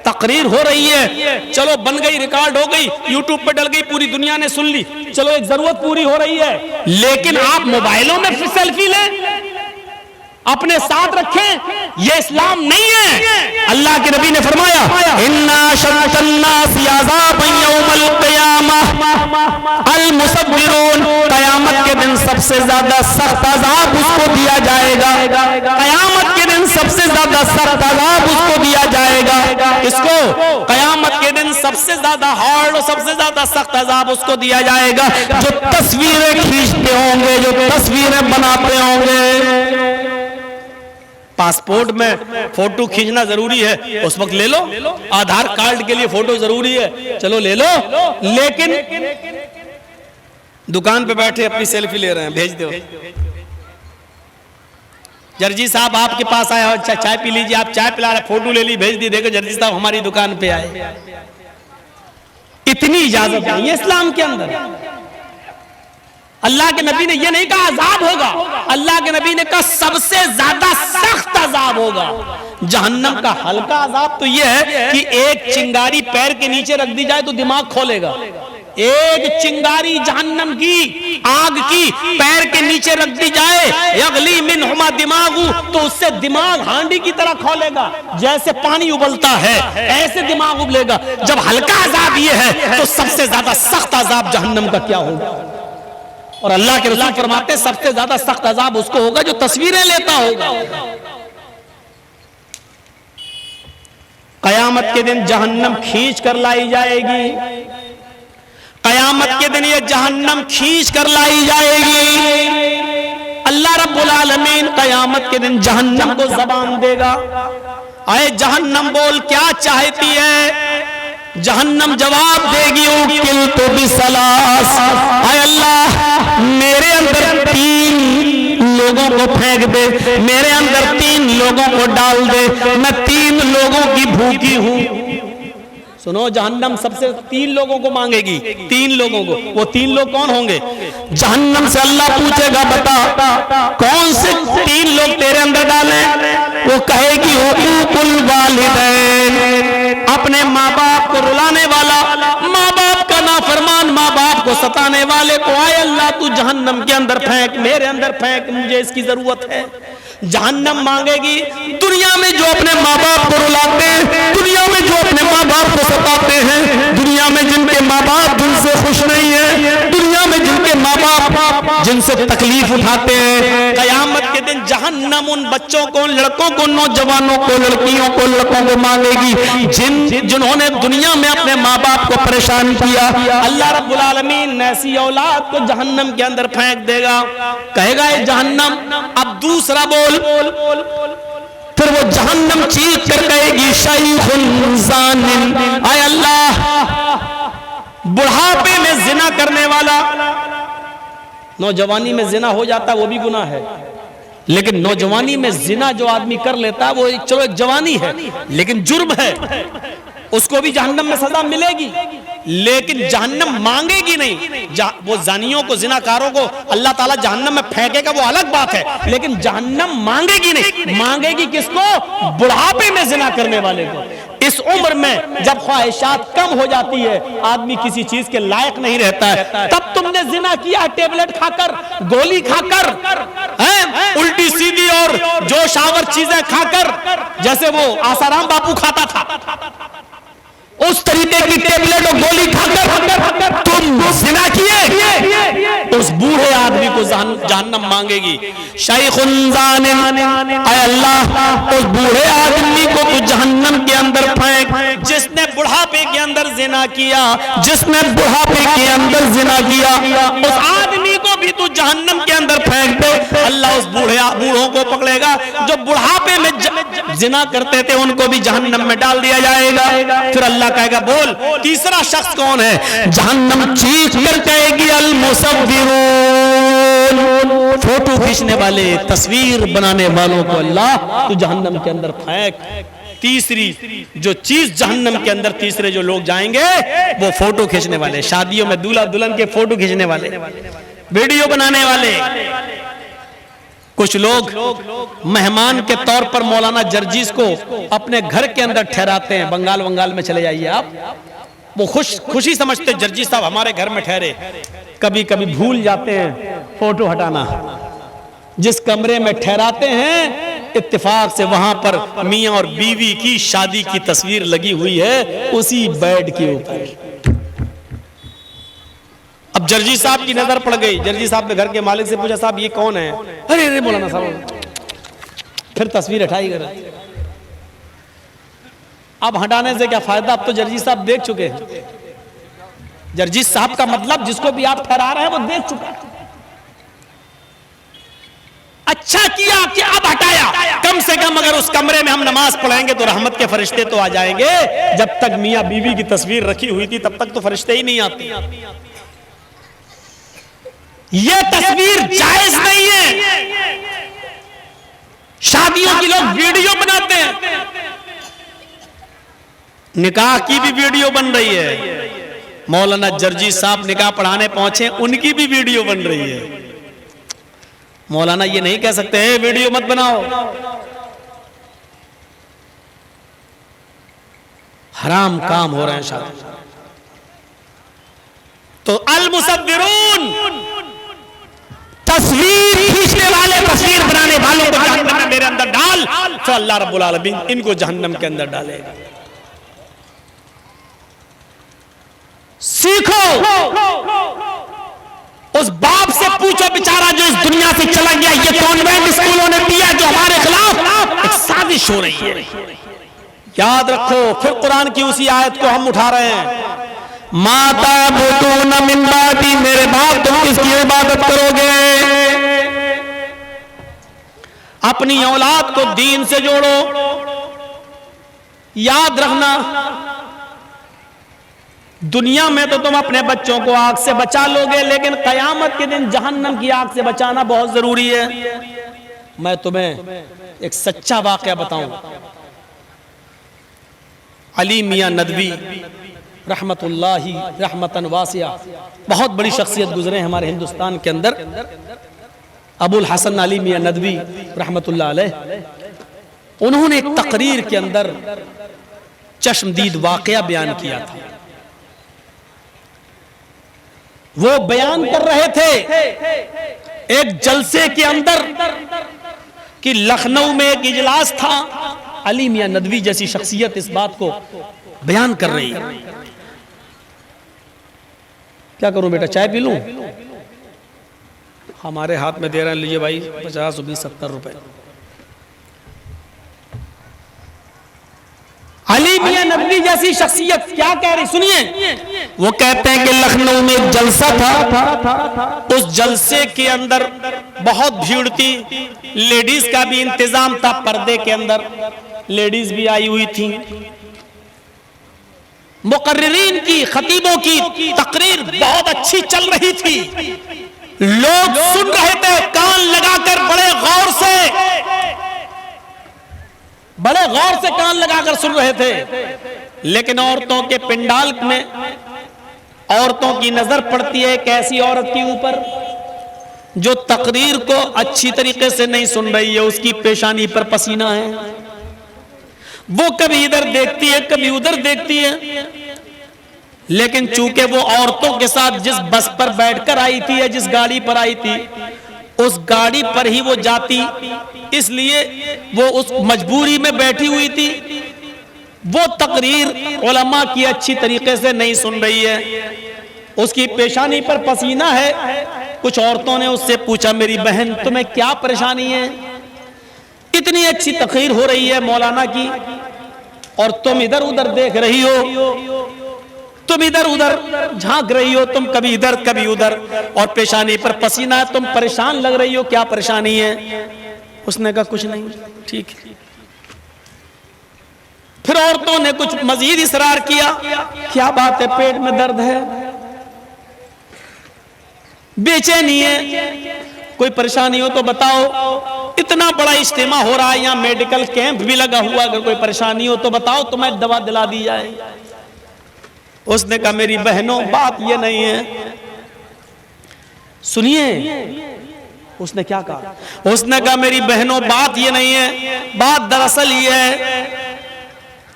तकरीर हो रही है, चलो बन गई, रिकॉर्ड हो गई, यूट्यूब पे डल गई, पूरी दुनिया ने सुन ली, चलो एक जरूरत पूरी हो रही है, लेकिन आप मोबाइलों में फिर सेल्फी लें, अपने साथ रखें, ये इस्लाम नहीं है। अल्लाह के नबी ने फरमाया, इन्ना शद्दन्नासी अज़ाबन यौमल क़ियामह अल मुसव्विरून, कयामत के दिन सबसे ज्यादा सख्त अज़ाब उसको दिया जाएगा। कयामत के दिन सबसे ज्यादा सख्त अज़ाब उसको दिया जाएगा। इसको कयामत के दिन सबसे ज्यादा हार्ड और सबसे ज्यादा सख्त अज़ाब उसको दिया जाएगा जो तस्वीरें खींचते होंगे, जो तस्वीरें बनाते होंगे। पासपोर्ट में फोटो खींचना जरूरी है, उस वक्त ले लो। आधार कार्ड के लिए फोटो जरूरी है, चलो ले लो, लेकिन दुकान पे बैठे अपनी सेल्फी ले रहे हैं, भेज दो। जर्जी साहब आपके पास आया, अच्छा चाय पी लीजिए, आप चाय पिला रहे, फोटो ले ली, भेज दी, देखो जर्जी साहब हमारी दुकान पे आए। इतनी इजाजत नहीं है इस्लाम के अंदर। अल्लाह के नबी ने यह नहीं कहा अजाब होगा, अल्लाह के नबी ने कहा सबसे ज्यादा सख्त अजाब होगा। जहन्नम का हल्का अजाब तो यह है कि एक चिंगारी पैर के नीचे रख दी जाए तो दिमाग खोलेगा, एक चिंगारी जहन्नम की आग की पैर के नीचे रख दी जाए, यगली मिनहुमा दिमागु, तो उससे दिमाग हांडी की तरह खौलेगा, जैसे पानी उबलता है ऐसे दिमाग उबलेगा। जब हल्का अजाब ये है तो सबसे ज्यादा सख्त अजाब जहन्नम का क्या होगा? और अल्लाह के रसूल फरमाते हैं सबसे ज्यादा सख्त अजाब उसको होगा जो तस्वीरें लेता होगा। कयामत के दिन जहन्नम खींच कर लाई जाएगी, कयामत के दिन ये जहन्नम खींच कर लाई जाएगी। अल्लाह रब्बुल आलमीन कयामत के दिन जहन्नम को जबान देगा, आए जहन्नम बोल क्या चाहती है? जहन्नम जवाब देगी उकिल तो बिसलास, आए अल्लाह मेरे अंदर 3 लोगों को फेंक दे, मेरे अंदर 3 लोगों को डाल दे, मैं 3 लोगों की भूखी हूं। सुनो, जहन्नम सबसे 3 लोगों को मांगेगी, 3 लोगों को। वो 3 लोग कौन होंगे? जहन्नम से अल्लाह पूछेगा बता कौन से 3 लोग तेरे अंदर डाले? वो कहेगी हुकूकुल वालिदैन, अपने माँ बाप को रुलाने वाला, माँ बाप का नाफरमान, माँ बाप को सताने वाले को आए अल्लाह तू जहन्नम के अंदर फेंक, मेरे अंदर फेंक, मुझे इसकी जरूरत है। जहन्नम मांगेगी दुनिया में जो अपने माँ बाप को रुलाते हैं, दुनिया में जो अपने माँ बाप को सताते हैं, दुनिया में जिनके माँ बाप जिनसे खुश नहीं है, दुनिया में जिनके माँ बाप जिनसे तकलीफ उठाते हैं, कयामत के दिन जहन्नम उन बच्चों को, लड़कों को, नौजवानों को, लड़कियों को, लड़कों को मांगेगी जिन्होंने दुनिया में अपने माँ बाप को परेशान किया। अल्लाह रब्बुल आलमीन ऐसी औलाद को जहन्नम के अंदर फेंक देगा, कहेगा ये जहन्नम अब दूसरा बोल। फिर वो जहन्नम चीख कर कहेगी शैखुन ज़ानिन, आय अल्लाह बुढ़ापे में जिना करने वाला, नौजवानी में जिना हो जाता वो भी गुनाह है, लेकिन नौजवानी में जिना जो आदमी कर लेता वो चलो एक जवानी है लेकिन जुर्म है, उसको भी जहन्नम में सजा मिलेगी, लेकिन जहन्नम मांगेगी नहीं। वो जानियों को, जिनाकारों को अल्लाह ताला जहन्नम में फेंकेगा वो अलग बात है, लेकिन जहन्नम मांगेगी नहीं। मांगेगी किसको? बुढ़ापे में जिना करने वाले को। इस उम्र में जब ख्वाहिशात कम हो जाती है, आदमी किसी चीज के लायक नहीं रहता है, तब तुमने जिना किया, टेबलेट खाकर, गोली खाकर, उल्टी सीधी और जोश आवर चीजें खाकर, जैसे वो आसाराम बापू खाता था उस तरीके की टेबलेट और गोली खाकर तुम जिना किए, तो उस बूढ़े आदमी को जहन्नम मांगेगी शैखुन ज़ानिन, ऐ अल्लाह उस बूढ़े आदमी को तू जहन्नम के अंदर फेंक, जिसने बुढ़ापे के अंदर जिना किया, जिसने बुढ़ापे के अंदर जिना किया, उस आदमी को भी तू जहन्नम के अंदर फेंक दे। अल्लाह उस बूढ़ों को पकड़ेगा जो बुढ़ापे में जिना करते थे, उनको भी जहन्नम में डाल दिया जाएगा। फिर अल्लाह कहेगा बोल तीसरा शख्स कौन है? जहन्नम चीख कर कहेगी अल मुसव्विरून, फोटो खींचने वाले, तस्वीर बनाने वालों को अल्लाह तू जहन्नम के अंदर फेंक। तीसरी जो चीज जहन्नम के अंदर, तीसरे जो लोग जाएंगे वो फोटो खींचने वाले, शादियों में दूल्हा दुल्हन के फोटो खींचने वाले, वीडियो बनाने वाले। कुछ लोग मेहमान के तौर पर मौलाना जर्जीस को अपने घर के अंदर ठहराते हैं। बंगाल में चले जाइए आप, वो खुशी समझते जर्जीस साहब हमारे घर में ठहरे, कभी कभी भूल जाते हैं फोटो हटाना। जिस कमरे में ठहराते हैं इत्तेफाक से वहां पर मियां और बीवी की शादी की तस्वीर लगी हुई है उसी बेड के ऊपर। अब जर्जी साहब की नजर पड़ गई, जर्जी साहब ने घर के मालिक से पूछा साहब ये कौन है? अरे मौलाना साहब, फिर तस्वीर हटाई कर। अब हटाने से क्या फायदा, अब तो जर्जी साहब देख चुके हैं। जर्जी साहब का मतलब जिसको भी आप ठहरा रहे हैं वो देख चुका है। अच्छा किया कि अब हटाया, कम से कम अगर उस कमरे में हम नमाज पढ़ेंगे तो रहमत के फरिश्ते तो आ जाएंगे। जब तक मियां बीवी की तस्वीर रखी हुई थी तब तक तो फरिश्ते ही नहीं आते। यह तस्वीर जायज नहीं है। शादियों की लोग वीडियो बनाते हैं, निकाह की भी वीडियो बन रही है। मौलाना जर्जी साहब निकाह पढ़ाने पहुंचे, उनकी भी वीडियो बन रही है। मौलाना ये नहीं कह सकते हैं वीडियो मत बनाओ। हराम काम हो रहे हैं शादी। तो अल मुसव्विरून, तस्वीर खींचने वाले, तस्वीर बनाने वालों को जहन्नम में मेरे अंदर डाल, तो अल्लाह रब्बुल आलमीन इनको जहन्नम के अंदर डालेगा। सीखो, उस बाप से पूछो बेचारा जो इस दुनिया से चला गया, ये कॉन्वेंट स्कूलों ने दिया जो हमारे खिलाफ एक साजिश हो रही है। याद रखो, फिर कुरान की उसी आयत को हम उठा रहे हैं, माता बुदून मिन बादी, मेरे बाप तुम किसकी इबादत करोगे? अपनी औलाद को दीन से जोड़ो। याद रखना, दुनिया में तो तुम अपने बच्चों को आग से बचा लोगे, लेकिन कयामत के दिन जहन्नम की आग से बचाना बहुत जरूरी है। मैं तुम्हें एक सच्चा वाकया बताऊं। अली मियां नदवी रहमतुल्लाही रहमतन वासिया, बहुत बड़ी शख्सियत गुजरे हमारे हिंदुस्तान के अंदर। अबुल हसन अली मियां नदवी रहमतुल्लाह अलैह, उन्होंने एक तकरीर के अंदर चश्मदीद वाकया बयान किया था। वो बयान कर रहे थे एक जलसे के अंदर कि लखनऊ में एक इजलास था, अली मियां नदवी जैसी शख्सियत इस बात को बयान कर रही है। क्या करूं बेटा, चाय पी लूं? हमारे हाथ में दे रहे हैं, लीजिए भाई 50, 20, 70 रुपए। अली मियां नदवी जैसी शख्सियत क्या कह रही, सुनिए। वो कहते हैं कि लखनऊ में एक जलसा था, उस जलसे के अंदर बहुत भीड़ थी, लेडीज का भी इंतजाम था, पर्दे के अंदर लेडीज भी आई हुई थी। मुकर्रिरीन की, खतीबों की तकरीर बहुत अच्छी चल रही थी, लोग सुन रहे थे कान लगाकर, बड़े गौर से कान लगाकर सुन रहे थे। लेकिन औरतों के पिंडाल में औरतों की नजर पड़ती है एक ऐसी औरत के ऊपर जो तकरीर को अच्छी तरीके से नहीं सुन रही है, उसकी पेशानी पर पसीना है, वो कभी इधर देखती है कभी उधर देखती है। लेकिन चूंकि वो औरतों के साथ जिस बस पर बैठकर आई थी या जिस गाड़ी पर आई थी, उस गाड़ी पर ही वो जाती, इसलिए वो उस मजबूरी में बैठी हुई थी। वो तकरीर उलमा की अच्छी तरीके से नहीं सुन रही है, उसकी पेशानी पर पसीना है। कुछ औरतों ने उससे पूछा, मेरी बहन तुम्हें क्या परेशानी है? इतनी अच्छी तकरीर हो रही है मौलाना की और तुम इधर उधर देख रही हो, तुम इधर उधर झांक रही हो, तुम कभी इधर कभी उधर, और पेशानी पर पसीना है, तुम परेशान लग रही हो, क्या परेशानी है? उसने कहा कुछ नहीं, ठीक है। फिर औरतों ने कुछ मजीद इसरार किया, क्या बात है, पेट में दर्द है, बेचैनी है, कोई परेशानी हो तो बताओ, इतना बड़ा इज्तिमा हो रहा है, यहाँ मेडिकल कैंप भी लगा हुआ, अगर कोई परेशानी हो तो बताओ, तुम्हें दवा दिला दी जाए। उसने कहा मेरी बहनों बात ये नहीं है, सुनिए। उसने क्या कहा? उसने कहा मेरी बहनों बात ये नहीं है, बात दरअसल ये है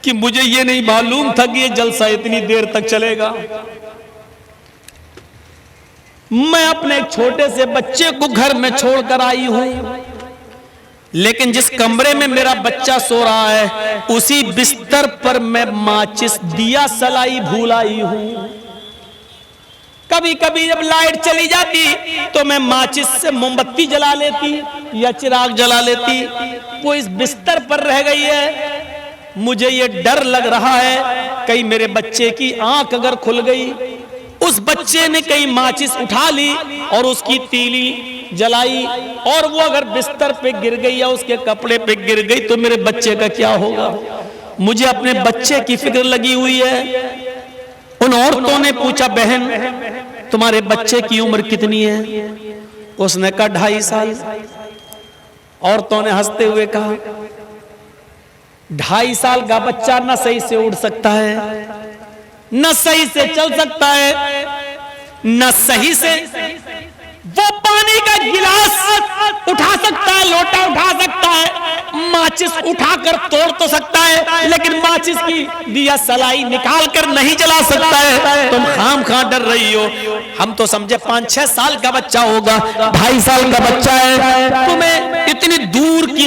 कि मुझे ये नहीं मालूम था कि ये जलसा इतनी देर तक चलेगा। मैं अपने एक छोटे से बच्चे को घर में छोड़कर आई हूं, लेकिन जिस कमरे में मेरा बच्चा सो रहा है उसी बिस्तर पर मैं माचिस दिया सलाई भूल आई हूं। कभी कभी जब लाइट चली जाती तो मैं माचिस से मोमबत्ती जला लेती या चिराग जला लेती, वो इस बिस्तर पर रह गई है। मुझे ये डर लग रहा है कहीं मेरे बच्चे की आंख अगर खुल गई, उस बच्चे ने कहीं माचिस उठा ली और उसकी तीली जलाई और वो अगर बिस्तर पे गिर गई या उसके कपड़े पे गिर गई तो मेरे बच्चे का क्या होगा? मुझे अपने बच्चे की फिक्र लगी हुई है। उन औरतों ने पूछा, बहन तुम्हारे बच्चे की उम्र कितनी है? उसने कहा 2.5 साल। औरतों ने हंसते हुए कहा, 2.5 साल का बच्चा न सही से उड़ सकता है, न सही से चल सकता है, न सही से वो पानी का गिलास उठा सकता है, लोटा उठा सकता है, माचिस उठाकर तोड़ तो सकता है, लेकिन माचिस की दिया सलाई निकाल कर नहीं जला सकता है। तुम खाम खा डर रही हो। हम तो समझे 5-6 साल का बच्चा होगा, 2.5 साल का बच्चा है, तुम्हें इतनी दूर की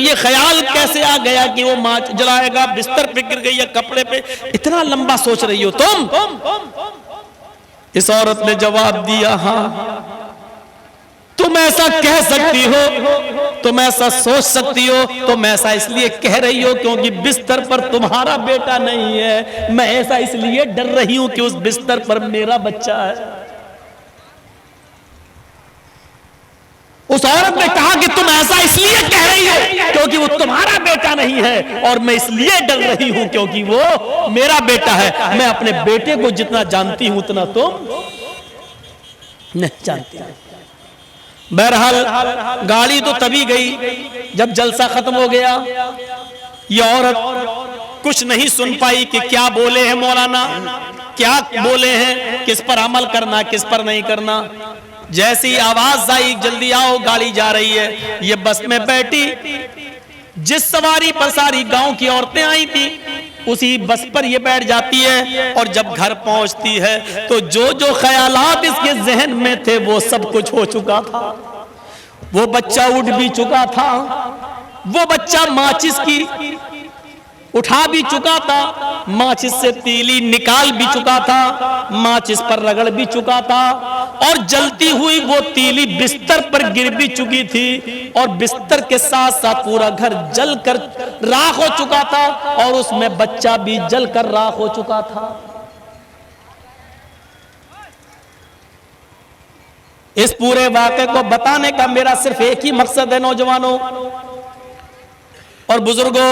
ये ख्याल कैसे आ गया कि वो माच जलाएगा, बिस्तर पे गिर गई या कपड़े पे, इतना लंबा सोच रही हो तुम? इस औरत ने जवाब दिया, हाँ तुम ऐसा कह सकती हो, तुम ऐसा सोच सकती हो, तुम ऐसा इसलिए कह रही हो क्योंकि बिस्तर पर तुम्हारा बेटा नहीं है, मैं ऐसा इसलिए डर रही हूं कि उस बिस्तर पर मेरा बच्चा है। उस औरत ने कहा कि तुम ऐसा इसलिए कह रही हो क्योंकि वो तुम्हारा बेटा नहीं है, और मैं इसलिए डर रही हूं क्योंकि वो मेरा बेटा है। मैं अपने बेटे को जितना जानती हूं उतना तुम नहीं जानती। बहरहाल गाड़ी तो तभी गई जब जलसा खत्म हो गया। ये औरत कुछ नहीं सुन पाई कि क्या बोले हैं मौलाना, क्या बोले हैं, किस पर अमल करना किस पर नहीं करना। जैसी आवाज आई जल्दी आओ गाड़ी जा रही है, ये बस में बैठी, जिस सवारी पर सारी गांव की औरतें आई थी उसी बस पर ये बैठ जाती है, और जब घर पहुंचती है तो जो जो ख्यालात इसके जहन में थे वो सब कुछ हो चुका था। वो बच्चा उठ भी चुका था, वो बच्चा माचिस की उठा भी चुका था, माचिस से तीली निकाल भी चुका था, माचिस पर रगड़ भी चुका था, और जलती हुई वो तीली बिस्तर पर गिर भी चुकी थी, और बिस्तर के साथ साथ पूरा घर जलकर राख हो चुका था, और उसमें बच्चा भी जलकर राख हो चुका था। इस पूरे वाक़े को बताने का मेरा सिर्फ एक ही मकसद है नौजवानों और बुजुर्गों,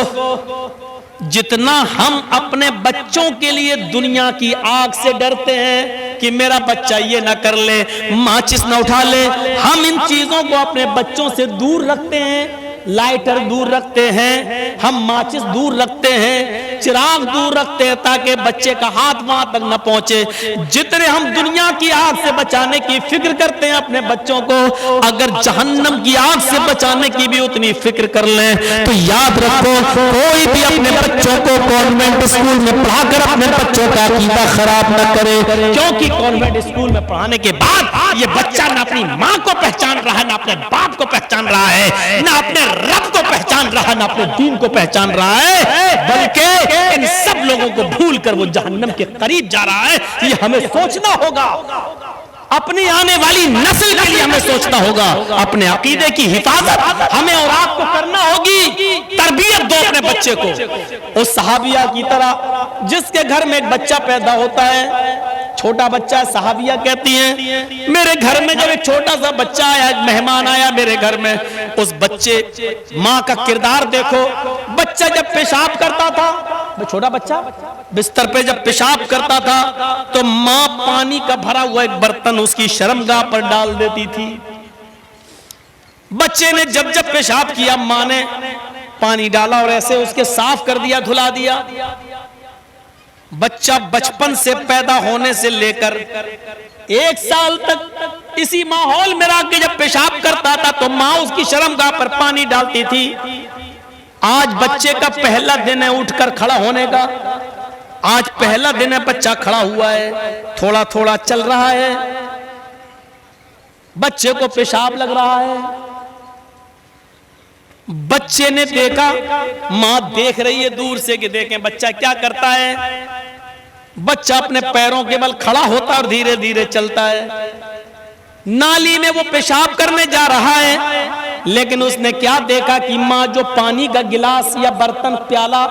जितना हम अपने बच्चों के लिए दुनिया की आग से डरते हैं कि मेरा बच्चा ये ना कर ले, माचिस ना उठा ले, हम इन चीजों को अपने बच्चों से दूर रखते हैं। लाइटर दूर रखते हैं, हम माचिस दूर रखते हैं, चिराग दूर रखते हैं ताकि बच्चे का हाथ वहां तक न पहुंचे। जितने हम दुनिया की आग से बचाने की फिक्र करते हैं अपने बच्चों को, अगर जहन्नम की आग से बचाने की भी उतनी फिक्र कर लें तो याद रखो कोई भी अपने बच्चों को कॉन्वेंट स्कूल में पढ़ाकर अपने बच्चों का अकीदा खराब न करे, क्योंकि कॉन्वेंट स्कूल में पढ़ाने के बाद ये बच्चा न अपनी माँ को पहचान रहा है, न अपने बाप को पहचान रहा है, न अपने रब को पहचान रहा है, न अपने दीन को पहचान रहा है, बल्कि इन सब लोगों को भूलकर वो जहन्नम के करीब जा रहा है। ये हमें सोचना होगा, अपनी आने वाली नस्ल के लिए हमें सोचना होगा, अपने अकीदे की हिफाजत हमें और आपको करना होगी। तरबियत दो अपने बच्चे को उस सहाबिया की तरह जिसके घर में एक बच्चा पैदा होता है, छोटा बच्चा, सहाबिया कहती हैं मेरे घर में जब एक छोटा सा बच्चा आया, एक मेहमान आया मेरे घर में, उस बच्चे माँ का किरदार देखो। बच्चा जब पेशाब करता था, छोटा बच्चा बिस्तर पे जब पेशाब करता था तो माँ पानी का भरा हुआ एक बर्तन उसकी शर्मगाह पर डाल देती थी। बच्चे ने जब जब पेशाब किया माँ ने पानी डाला और ऐसे उसके साफ कर दिया, धुला दिया। बच्चा बचपन से पैदा होने से लेकर 1 साल तक इसी माहौल में रह के जब पेशाब करता था तो माँ उसकी शर्मगाह पर पानी डालती थी। आज बच्चे का पहला दिन है उठकर खड़ा होने का, आज पहला दिन है बच्चा खड़ा हुआ है, थोड़ा थोड़ा चल रहा है, बच्चे को पेशाब लग रहा है। बच्चे ने देखा, मां देख रही है दूर से कि देखें बच्चा क्या करता है। बच्चा अपने पैरों के बल खड़ा होता और धीरे धीरे चलता है। नाली में वो पेशाब करने जा रहा है, लेकिन उसने क्या देखा कि माँ जो पानी का गिलास या बर्तन प्याला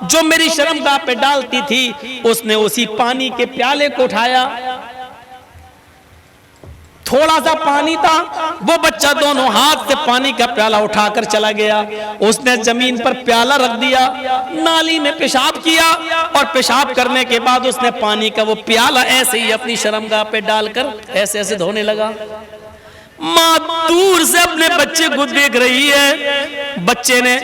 जो मेरी शर्मगाह पे डालती थी, उसने उसी पानी के प्याले को उठाया। थोड़ा सा पानी था, वो बच्चा दोनों हाथ से पानी का प्याला उठाकर चला गया। उसने जमीन पर प्याला रख दिया, नाली में पेशाब किया और पेशाब करने के बाद उसने पानी का वो प्याला ऐसे ही अपनी शर्मगाह पे डालकर ऐसे ऐसे धोने लगा। माँ दूर से अपने बच्चे को देख रही है। बच्चे ने,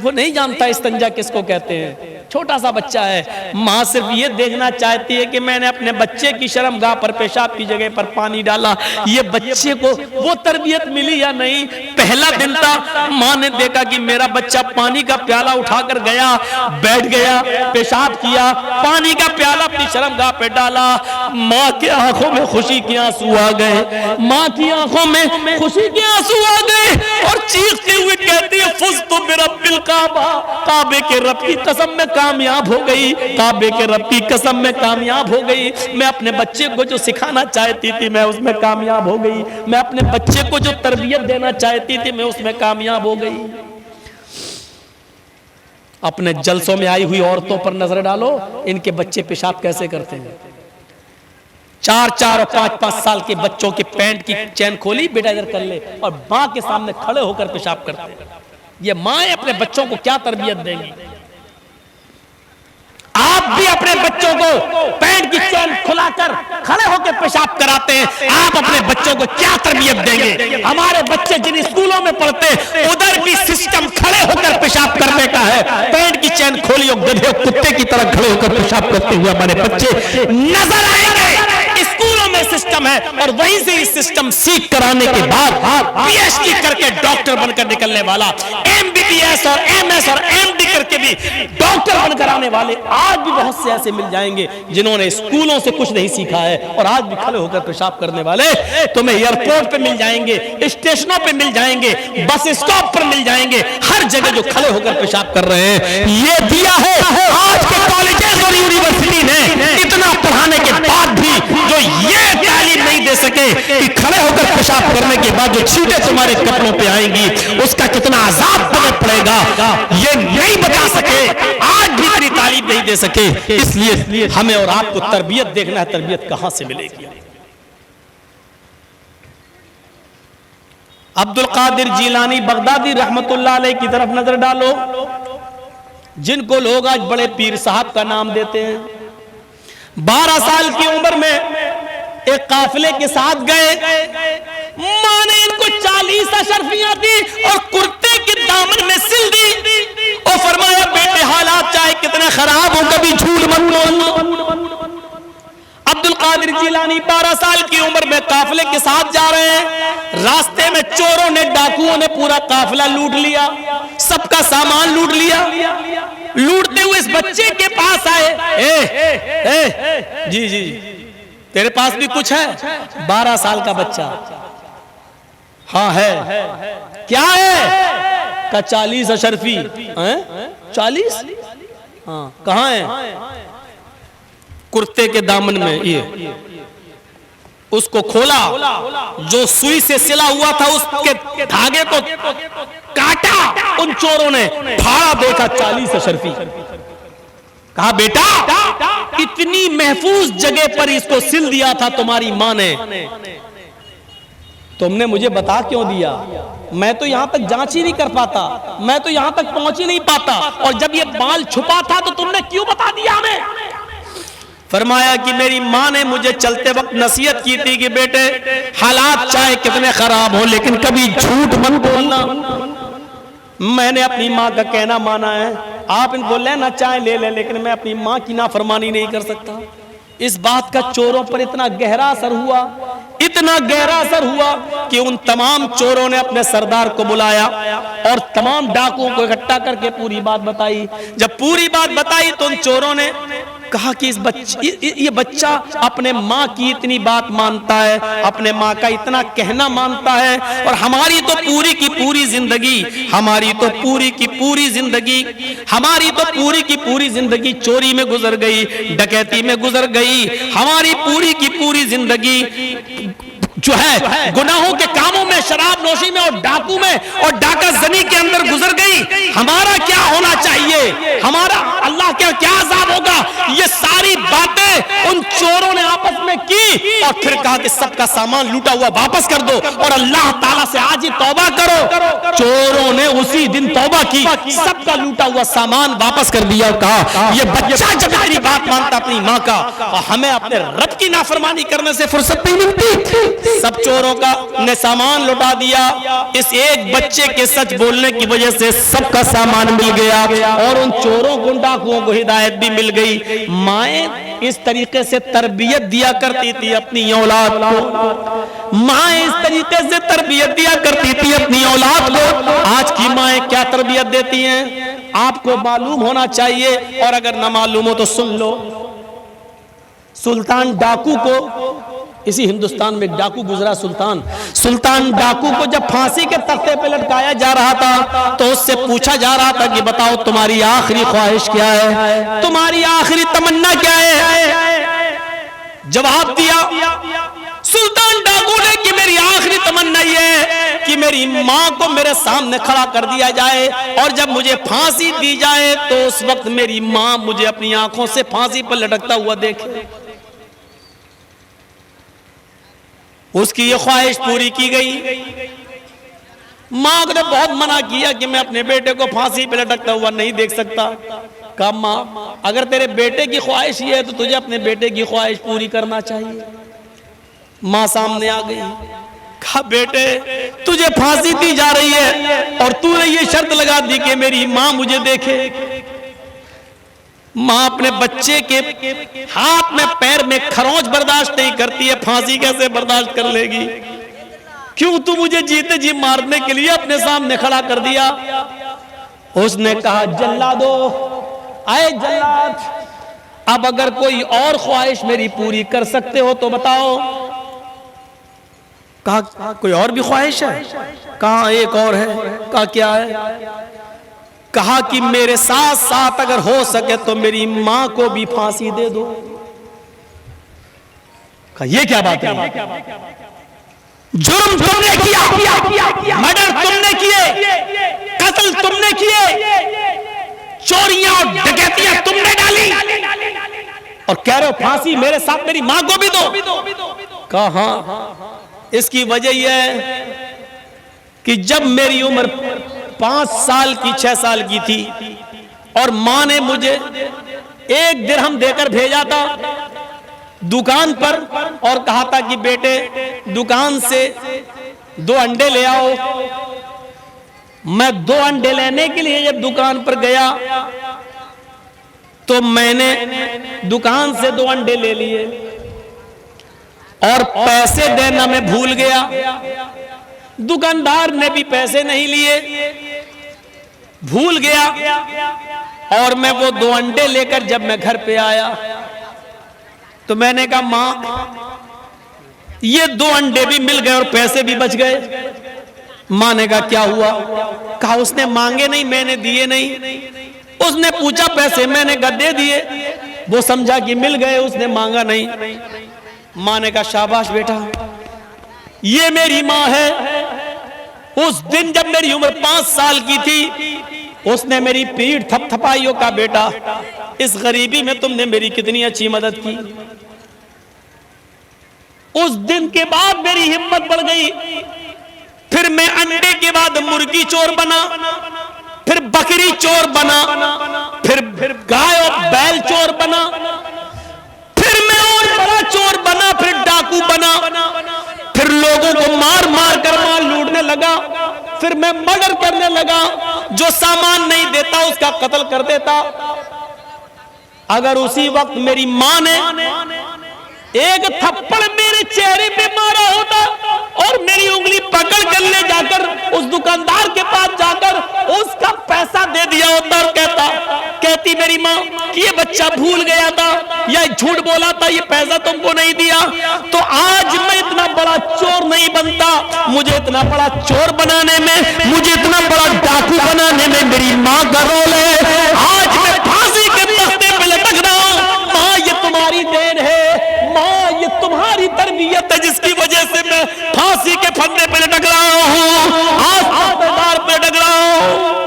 वो नहीं जानता इस्तंजा किसको कहते हैं, छोटा सा बच्चा है। माँ सिर्फ ये देखना चाहती है कि मैंने अपने बच्चे की शर्मगाह पर पेशाब की जगह पर पानी डाला, ये बच्चे को वो तरबियत मिली या नहीं। पहला दिन था, माँ ने देखा कि मेरा बच्चा पानी का प्याला उठाकर गया, बैठ गया, पेशाब किया, पानी का प्याला अपनी शर्मगाह पे डाला। माँ के आंखों में खुशी के आंसू आ गए, माँ की आंखों में खुशी के आंसू आ गए और चीखते हुए कहती है, फुज़्तु बिरब्बिल काबा, काबे के रब की कसम में कामयाब हो गई, काबे के रब की कसम में कामयाब हो गई। मैं अपने बच्चे को जो सिखाना चाहती थी मैं उसमें कामयाब हो गई, मैं अपने बच्चे को जो तरबियत देना चाहती थी मैं उसमें कामयाब हो गई। अपने जलसों में आई हुई औरतों पर नजर डालो, इनके बच्चे पेशाब कैसे करते हैं। 4-4 और 5-5 साल के बच्चों के पैंट की चैन खोली, बेटा इधर कर ले, और मां के सामने खड़े होकर पेशाब करते हैं। ये माएं अपने बच्चों को क्या तरबियत देंगी। आप भी अपने बच्चों को पैंट की चैन खुलाकर खड़े होकर पेशाब कराते हैं, आप अपने बच्चों को क्या तरबियत देंगे। हमारे बच्चे जिन स्कूलों में पढ़ते हैं उधर भी सिस्टम खड़े होकर पेशाब करने का है। पैंट की चैन खोलियो, गधे कुत्ते की तरह खड़े होकर पेशाब करते हुए हमारे बच्चे नजर आएंगे। स्कूलों में सिस्टम है और वहीं से इस सिस्टम सीख कराने के बाद पीएचडी करके डॉक्टर बनकर निकलने वाला, एमबीबीएस और एमएस और एमडी करके भी डॉक्टर बनकर आने वाले आज भी बहुत से ऐसे मिल जाएंगे जिन्होंने स्कूलों से कुछ नहीं सीखा है और आज भी खड़े होकर पेशाब करने वाले तुम्हें एयरपोर्ट पे मिल जाएंगे, स्टेशनों पे मिल जाएंगे, बस स्टॉप पर मिल जाएंगे, हर जगह जो खड़े होकर पेशाब कर रहे हैं। ये दिया है आज के कॉलेजेस और यूनिवर्सिटी ने, इतना पढ़ाने के बाद भी जो ये तालीम नहीं दे सके कि खड़े होकर पेशाब करने के बाद जो छींटे तुम्हारे कपड़ों पे आएंगी उसका कितना अजाब तुम्हें पड़ेगा, ये नहीं बता सके, आज भी इतनी तालीम नहीं दे सके। इसलिए हमें और आपको तरबियत देखना है, तरबियत कहां से मिलेगी। अब्दुल कादिर जीलानी बगदादी रहमतुल्लाह अलैह की तरफ नजर डालो, जिनको लोग आज बड़े पीर साहब का नाम देते हैं। 12 साल की उम्र में एक काफिले के साथ गए, मां ने इनको 40 अशरफियां दी और कुर्ते के दामन में सिल दी और फरमाया, बेटे हालात चाहे कितने खराब हो कभी झूठ मत बोलना। अब्दुल कादिर जिलानी 12 साल की उम्र में काफिले के साथ जा रहे हैं, रास्ते में चोरों ने, डाकुओं ने पूरा काफिला लूट लिया, सबका सामान लूट लिया। लूटते हुए इस बच्चे के पास आए, जी जी तेरे पास भी कुछ है? 12 साल का बच्चा, हाँ है। क्या है? का 40 अशरफी। 40? हाँ, कहाँ है? कुर्ते के दामन में। ये उसको खोला, जो सुई से सिला हुआ था उसके धागे को काटा उन चोरों ने, फाड़ा, देखा 40 अशरफी। कहा, बेटा इतनी महफूज जगह पर इसको सिल दिया था तुम्हारी मां ने, तुमने मुझे बता क्यों दिया? मैं तो यहां तक जांच ही नहीं कर पाता, मैं तो यहां तक पहुंच ही नहीं पाता, और जब ये माल छुपा था तो तुमने क्यों बता दिया हमें? फरमाया कि मेरी मां ने मुझे चलते वक्त नसीहत की थी कि बेटे हालात चाहे कितने खराब हो लेकिन कभी झूठ मत बोलना। मैंने अपनी मां का कहना माना है, आप इनको लेना चाहे ले लें, लेकिन मैं अपनी मां की नाफरमानी नहीं कर सकता। इस बात का चोरों पर इतना गहरा असर हुआ, इतना गहरा असर हुआ कि उन तमाम चोरों ने अपने सरदार को बुलाया और तमाम डाकुओं को इकट्ठा करके पूरी बात बताई। जब पूरी बात बताई तो उन चोरों ने कहा कि ये बच्चा अपने माँ की इतनी बात मानता है, अपने माँ का इतना कहना मानता है, और हमारी तो पूरी की पूरी जिंदगी, हमारी तो पूरी की पूरी जिंदगी, हमारी तो पूरी की पूरी जिंदगी चोरी में गुजर गई, डकैती में गुजर गई, हमारी पूरी की पूरी जिंदगी जो है गुनाहों के कामों में, शराब नोशी में और डाकू में और डाका जनी के अंदर गुजर गई। हमारा क्या होना चाहिए, हमारा अल्लाह के क्या अज़ाब होगा? ये सारी बातें उन चोरों ने आपस में की और फिर कहा कि सबका सामान लूटा हुआ वापस कर दो और अल्लाह ताला से आज ही तौबा करो। चोरों ने उसी दिन तौबा की, सबका लूटा हुआ सामान वापस कर दिया। कहा ये बच्चा जब मेरी बात मानता अपनी माँ का, और हमें अपने रब की नाफरमानी करने से फुर्सत नहीं मिलती। सब चोरों का ने सामान लौटा दिया, इस एक बच्चे के सच बोलने की वजह से सबका सामान मिल गया और उन चोरों, गुंडाखों को हिदायत भी मिल गई। माएं इस तरीके से तरबियत दिया करती थी अपनी औलाद को। माँ इस तरीके से तरबियत दिया करती थी अपनी औलाद को। आज की माएँ क्या तरबियत देती हैं आपको मालूम होना चाहिए, और अगर ना मालूम हो तो सुन लो। सुल्तान डाकू को, इसी हिंदुस्तान में डाकू गुजरा सुल्तान डाकू को जब फांसी के तख्ते पे लटकाया जा रहा था तो उससे पूछा जा रहा था कि बताओ तुम्हारी आखिरी ख्वाहिश क्या है, तुम्हारी आखिरी तमन्ना क्या है। जवाब दिया सुल्तान डाकू ने कि मेरी आखिरी तमन्ना यह है कि मेरी माँ को मेरे सामने खड़ा कर दिया जाए और जब मुझे फांसी दी जाए तो उस वक्त मेरी माँ मुझे अपनी आंखों से फांसी पर लटकता हुआ देखे। उसकी ये ख्वाहिश पूरी की गई। माँ ने बहुत मना किया कि मैं अपने बेटे को फांसी पे लटकता हुआ नहीं देख सकता। कहा माँ अगर तेरे बेटे की ख्वाहिश ये है तो तुझे अपने बेटे की ख्वाहिश पूरी करना चाहिए। माँ सामने आ गई। कहा बेटे तुझे फांसी दी जा रही है और तूने ये शर्त लगा दी कि मेरी माँ मुझे देखे। माँ अपने बच्चे के हाथ में पैर में खरोंच बर्दाश्त नहीं करती है, फांसी कैसे बर्दाश्त कर लेगी। क्यों तू मुझे जीते जी मारने के लिए अपने सामने खड़ा कर दिया। उसने कहा जल्लादो, आए जल्लाद, अब अगर कोई और ख्वाहिश मेरी पूरी कर सकते हो तो बताओ। कहा कोई और भी ख्वाहिश है। कहा एक और है। कहा क्या है। कहा कि मेरे साथ साथ अगर हो सके तो मेरी मां को भी फांसी दे दो। कहा ये क्या बात है। जुर्म तुमने किया, मर्डर तुमने किए, कत्ल तुमने किए, चोरियां और डकैतियां तुमने डाली और कह रहे हो फांसी मेरे साथ मेरी मां को भी दो। कहा हाँ, इसकी वजह यह है कि जब मेरी उम्र 5 साल की 6 साल की थी और मां ने मुझे 1 दिरहम देकर भेजा था दुकान पर और कहा था कि बेटे दुकान से 2 अंडे ले आओ। मैं 2 अंडे लेने के लिए जब दुकान पर गया तो मैंने दुकान से 2 अंडे ले लिए और पैसे देना मैं भूल गया। दुकानदार ने भी पैसे नहीं लिए, भूल गया। और मैं वो 2 अंडे लेकर जब मैं घर पे आया तो मैंने कहा माँ ये 2 अंडे भी मिल गए और पैसे भी बच गए। माँ ने कहा क्या हुआ। कहा उसने मांगे नहीं, मैंने दिए नहीं। उसने पूछा पैसे, मैंने कहा दे दिए। वो समझा कि मिल गए, उसने मांगा नहीं। माँ ने कहा शाबाश बेटा, ये मेरी माँ है। उस दिन जब मेरी उम्र 5 साल की थी उसने मेरी पीठ थपथपाई और कहा बेटा इस गरीबी में तुमने मेरी कितनी अच्छी मदद की। उस दिन के बाद मेरी हिम्मत बढ़ गई। फिर मैं अंडे के बाद मुर्गी चोर बना, फिर बकरी चोर बना, फिर गाय और बैल चोर बना, फिर मैं और बड़ा चोर बना, फिर डाकू बना, फिर लोगों को मार मार कर माल लूटने लगा, फिर मैं मर्डर करने लगा। जो सामान नहीं देता उसका कत्ल कर देता। अगर उसी वक्त मेरी मां ने एक थप्पड़ मेरे चेहरे पे मारा होता और मेरी उंगली पकड़ कर ले जाकर उस दुकानदार के पास जाकर उसका पैसा दे दिया होता और कहती मेरी माँ कि ये बच्चा भूल गया था या झूठ बोला था, ये पैसा तुमको नहीं दिया, तो आज मैं इतना बड़ा चोर नहीं बनता। मुझे इतना बड़ा चोर बनाने में, मुझे इतना बड़ा डाकू बनाने में मेरी माँ का रोल है। आज मैं फांसी के तख्ते पे लटक रहा हूँ। माँ ये तुम्हारी देन है, माँ ये तुम्हारी तरबियत है जिसकी वजह से मैं फांसी के फंदे पे लटक रहा हूँ, आसपास पे लटक रहा हूँ।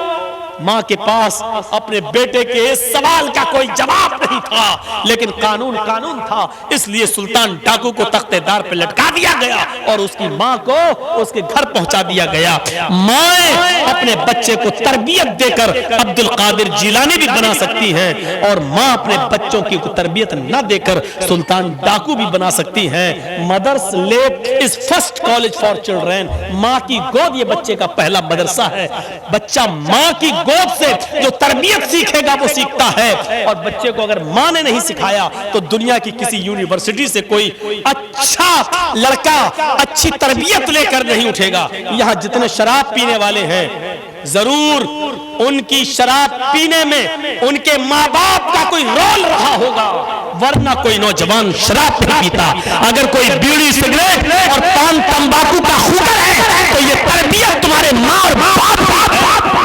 माँ के पास अपने बेटे के इस सवाल का कोई जवाब नहीं था, लेकिन कानून कानून था, इसलिए सुल्तान डाकू को तख्तेदार पे लटका दिया गया और उसकी माँ को उसके घर पहुंचा दिया गया। माँ अपने बच्चे को तरबियत देकर अब्दुल कादिर जिलानी भी बना सकती हैं और माँ अपने बच्चों की तरबियत न देकर सुल्तान डाकू भी बना सकती हैं। Mother's lap is first college for children. माँ की गोद ये बच्चे का पहला मदरसा है। बच्चा माँ की गोद मोहब्बत से जो तरबियत सीखेगा वो सीखता है। और बच्चे को अगर माँ ने नहीं सिखाया तो दुनिया की किसी यूनिवर्सिटी से कोई अच्छा लड़का अच्छी तरबियत लेकर नहीं उठेगा। यहाँ जितने शराब पीने वाले हैं, जरूर उनकी शराब पीने में उनके माँ बाप का कोई रोल रहा होगा, वरना कोई नौजवान शराब नहीं पीता। अगर कोई बीड़ी सिगरेट और पान तंबाकू का हुक्म है तो ये तरबियत तुम्हारे माँ और बाप,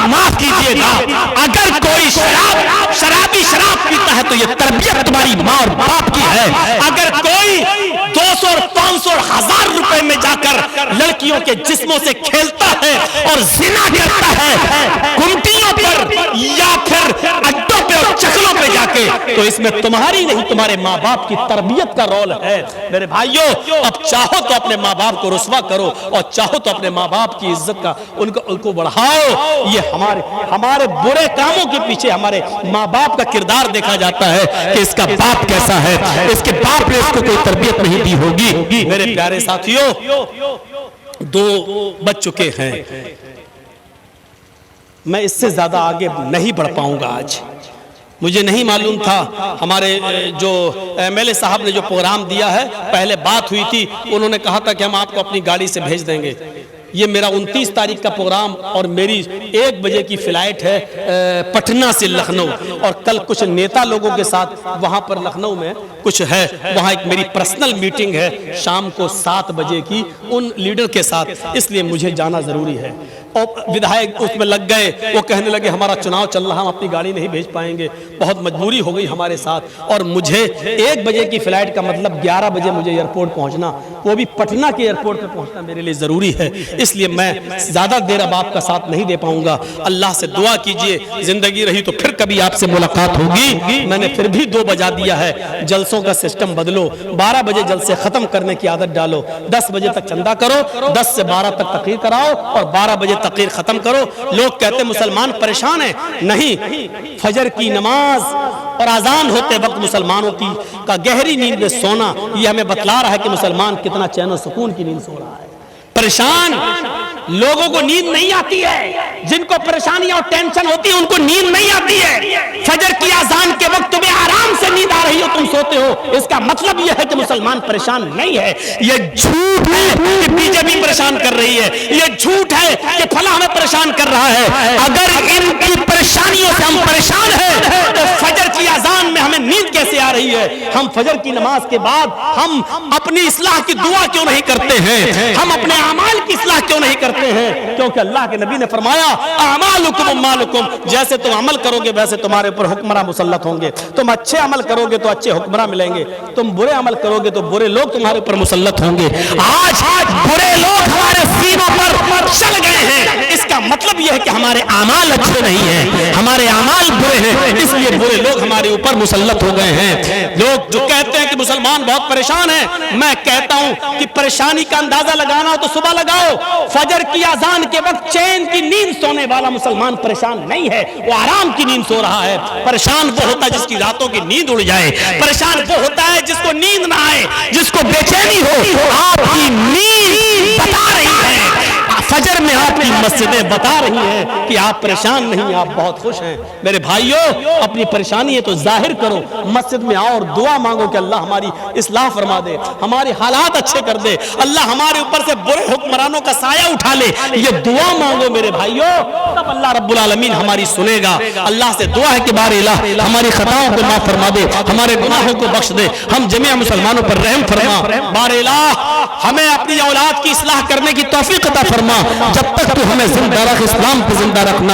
माफ कीजिएगा, अगर कोई शराबी शराब पीता है तो ये तरबियत तुम्हारी माँ और बाप की है। अगर कोई 200 और 500 और 1000 रुपए में जाकर लड़कियों के जिस्मों से खेलता है और जिना करता है गुमटियों पर या फिर अड्डों पे और चकलों पे जाके, तो इसमें तुम्हारी नहीं तुम्हारे माँ बाप की तरबियत का रोल है। मेरे भाइयों, अब चाहो तो अपने माँ बाप को रुस्वा करो और चाहो तो अपने माँ बाप की इज्जत का उनको बढ़ाओ। ये हमारे बुरे कामों के पीछे हमारे माँ बाप का किरदार देखा जाता है कि इसका बाप कैसा है, इसके बाप ने इसको कोई तरबियत नहीं दी होगी। मेरे प्यारे साथियों, 2 बज चुके हैं, मैं इससे ज्यादा आगे नहीं बढ़ पाऊंगा। आज मुझे नहीं मालूम था, हमारे जो एमएलए साहब ने जो प्रोग्राम दिया है, पहले बात हुई थी, उन्होंने कहा था कि हम आपको अपनी गाड़ी से भेज देंगे। ये मेरा 29 तारीख का प्रोग्राम और मेरी 1 बजे की फ्लाइट है पटना से लखनऊ, और कल कुछ नेता लोगों के साथ वहां पर लखनऊ में कुछ है, वहां एक मेरी पर्सनल मीटिंग है शाम को 7 बजे की उन लीडर के साथ, इसलिए मुझे जाना जरूरी है। और विधायक उसमें लग गए, वो कहने लगे हमारा चुनाव चल रहा, हम अपनी गाड़ी नहीं भेज पाएंगे, बहुत मजबूरी हो गई हमारे साथ। और मुझे 1 बजे की फ्लाइट का मतलब 11 बजे मुझे एयरपोर्ट पहुंचना, वो भी पटना के एयरपोर्ट पे पहुंचना मेरे लिए जरूरी है, इसलिए मैं ज्यादा देर अब आपका साथ नहीं दे पाऊंगा। अल्लाह से दुआ कीजिए, जिंदगी रही तो फिर कभी आपसे मुलाकात होगी। मैंने फिर भी 2 बजा दिया है, जलसों का सिस्टम बदलो, 12 बजे जलसे खत्म करने की आदत डालो, 10 बजे तक चंदा करो, 10 से 12 तक तकरीर कराओ और 12 बजे तकरीर खत्म करो। लोग कहते मुसलमान परेशान है, नहीं, फजर की नमाज और अजान होते वक्त मुसलमानों की का गहरी नींद में सोना, यह हमें बतला रहा है कि मुसलमान कितना चैन और सुकून की नींद सो रहा है। परेशान लोगों को नींद नहीं आती है, जिनको परेशानियां और टेंशन होती है उनको नींद नहीं आती है। फजर की अजान के वक्त तुम्हें आराम से नींद आ रही हो, तुम सोते हो, इसका मतलब यह है कि मुसलमान परेशान नहीं है। यह झूठ है कि बीजेपी परेशान कर रही है, यह झूठ है कि फला हमें परेशान कर रहा है। अगर इनकी परेशानियों से हम परेशान हैं तो फजर की अजान में हमें नींद कैसे आ रही है? हम फजर की नमाज के बाद हम अपनी इस्लाह की दुआ क्यों नहीं करते हैं? हम अपने अमाल की इस्लाह क्यों नहीं करते हैं? क्योंकि अल्लाह के नबी ने फरमाया अमालुकुम अम्मालुकुम, जैसे तुम अमल करोगे वैसे तुम्हारे ऊपर हुक्मरान मुसल्लत होंगे। तुम अच्छे अमल करोगे तो अच्छे हुक्मरान मिलेंगे, तुम बुरे अमल करोगे तो बुरे लोग तुम्हारे ऊपर मुसल्लत होंगे। आज बुरे लोग हमारे सीनों पर चल गए हैं, इसका मतलब यह है कि हमारे अमाल अच्छे नहीं हैं, हमारे अमाल बुरे हैं, इसलिए बुरे लोग हमारे ऊपर मुसल्लत हो गए हैं। लोग जो कहते हैं कि मुसलमान बहुत परेशान है, मैं कहता हूं कि परेशानी का अंदाजा लगाना हो तो सुबह लगाओ। फजर की अजान के वक्त चैन की नींद सोने वाला मुसलमान परेशान नहीं है, वो आराम की नींद सो रहा है। परेशान वो होता है जिसकी रातों की नींद उड़ जाए, परेशान वो होता है जिसको नींद ना आए, जिसको बेचैनी हो। आपकी नींद बता रही है, फजर में आपकी मस्जिदें बता रही हैं कि आप परेशान नहीं, आप बहुत खुश हैं। मेरे भाइयों, अपनी परेशानी है तो जाहिर करो, मस्जिद में आओ और दुआ मांगो कि अल्लाह हमारी इस्लाह फरमा दे, हमारे हालात अच्छे कर दे, अल्लाह हमारे ऊपर से बुरे हुक्मरानों का साया उठा ले। ये दुआ मांगो मेरे भाइयों, तब अल्लाह रब्बुल आलमीन हमारी सुनेगा। अल्लाह से दुआ है कि बारे इलाह हमारी खताओं को माफ फरमा दे, हमारे गुनाहों को बख्श दे, हम जमीआ मुसलमानों पर रहम फरमा। बारे इलाह हमें अपनी औलाद की इस्लाह करने की तौफीक अता फरमा। जब तक तू हमें जिंदा रख, इस्लाम पे जिंदा रखना।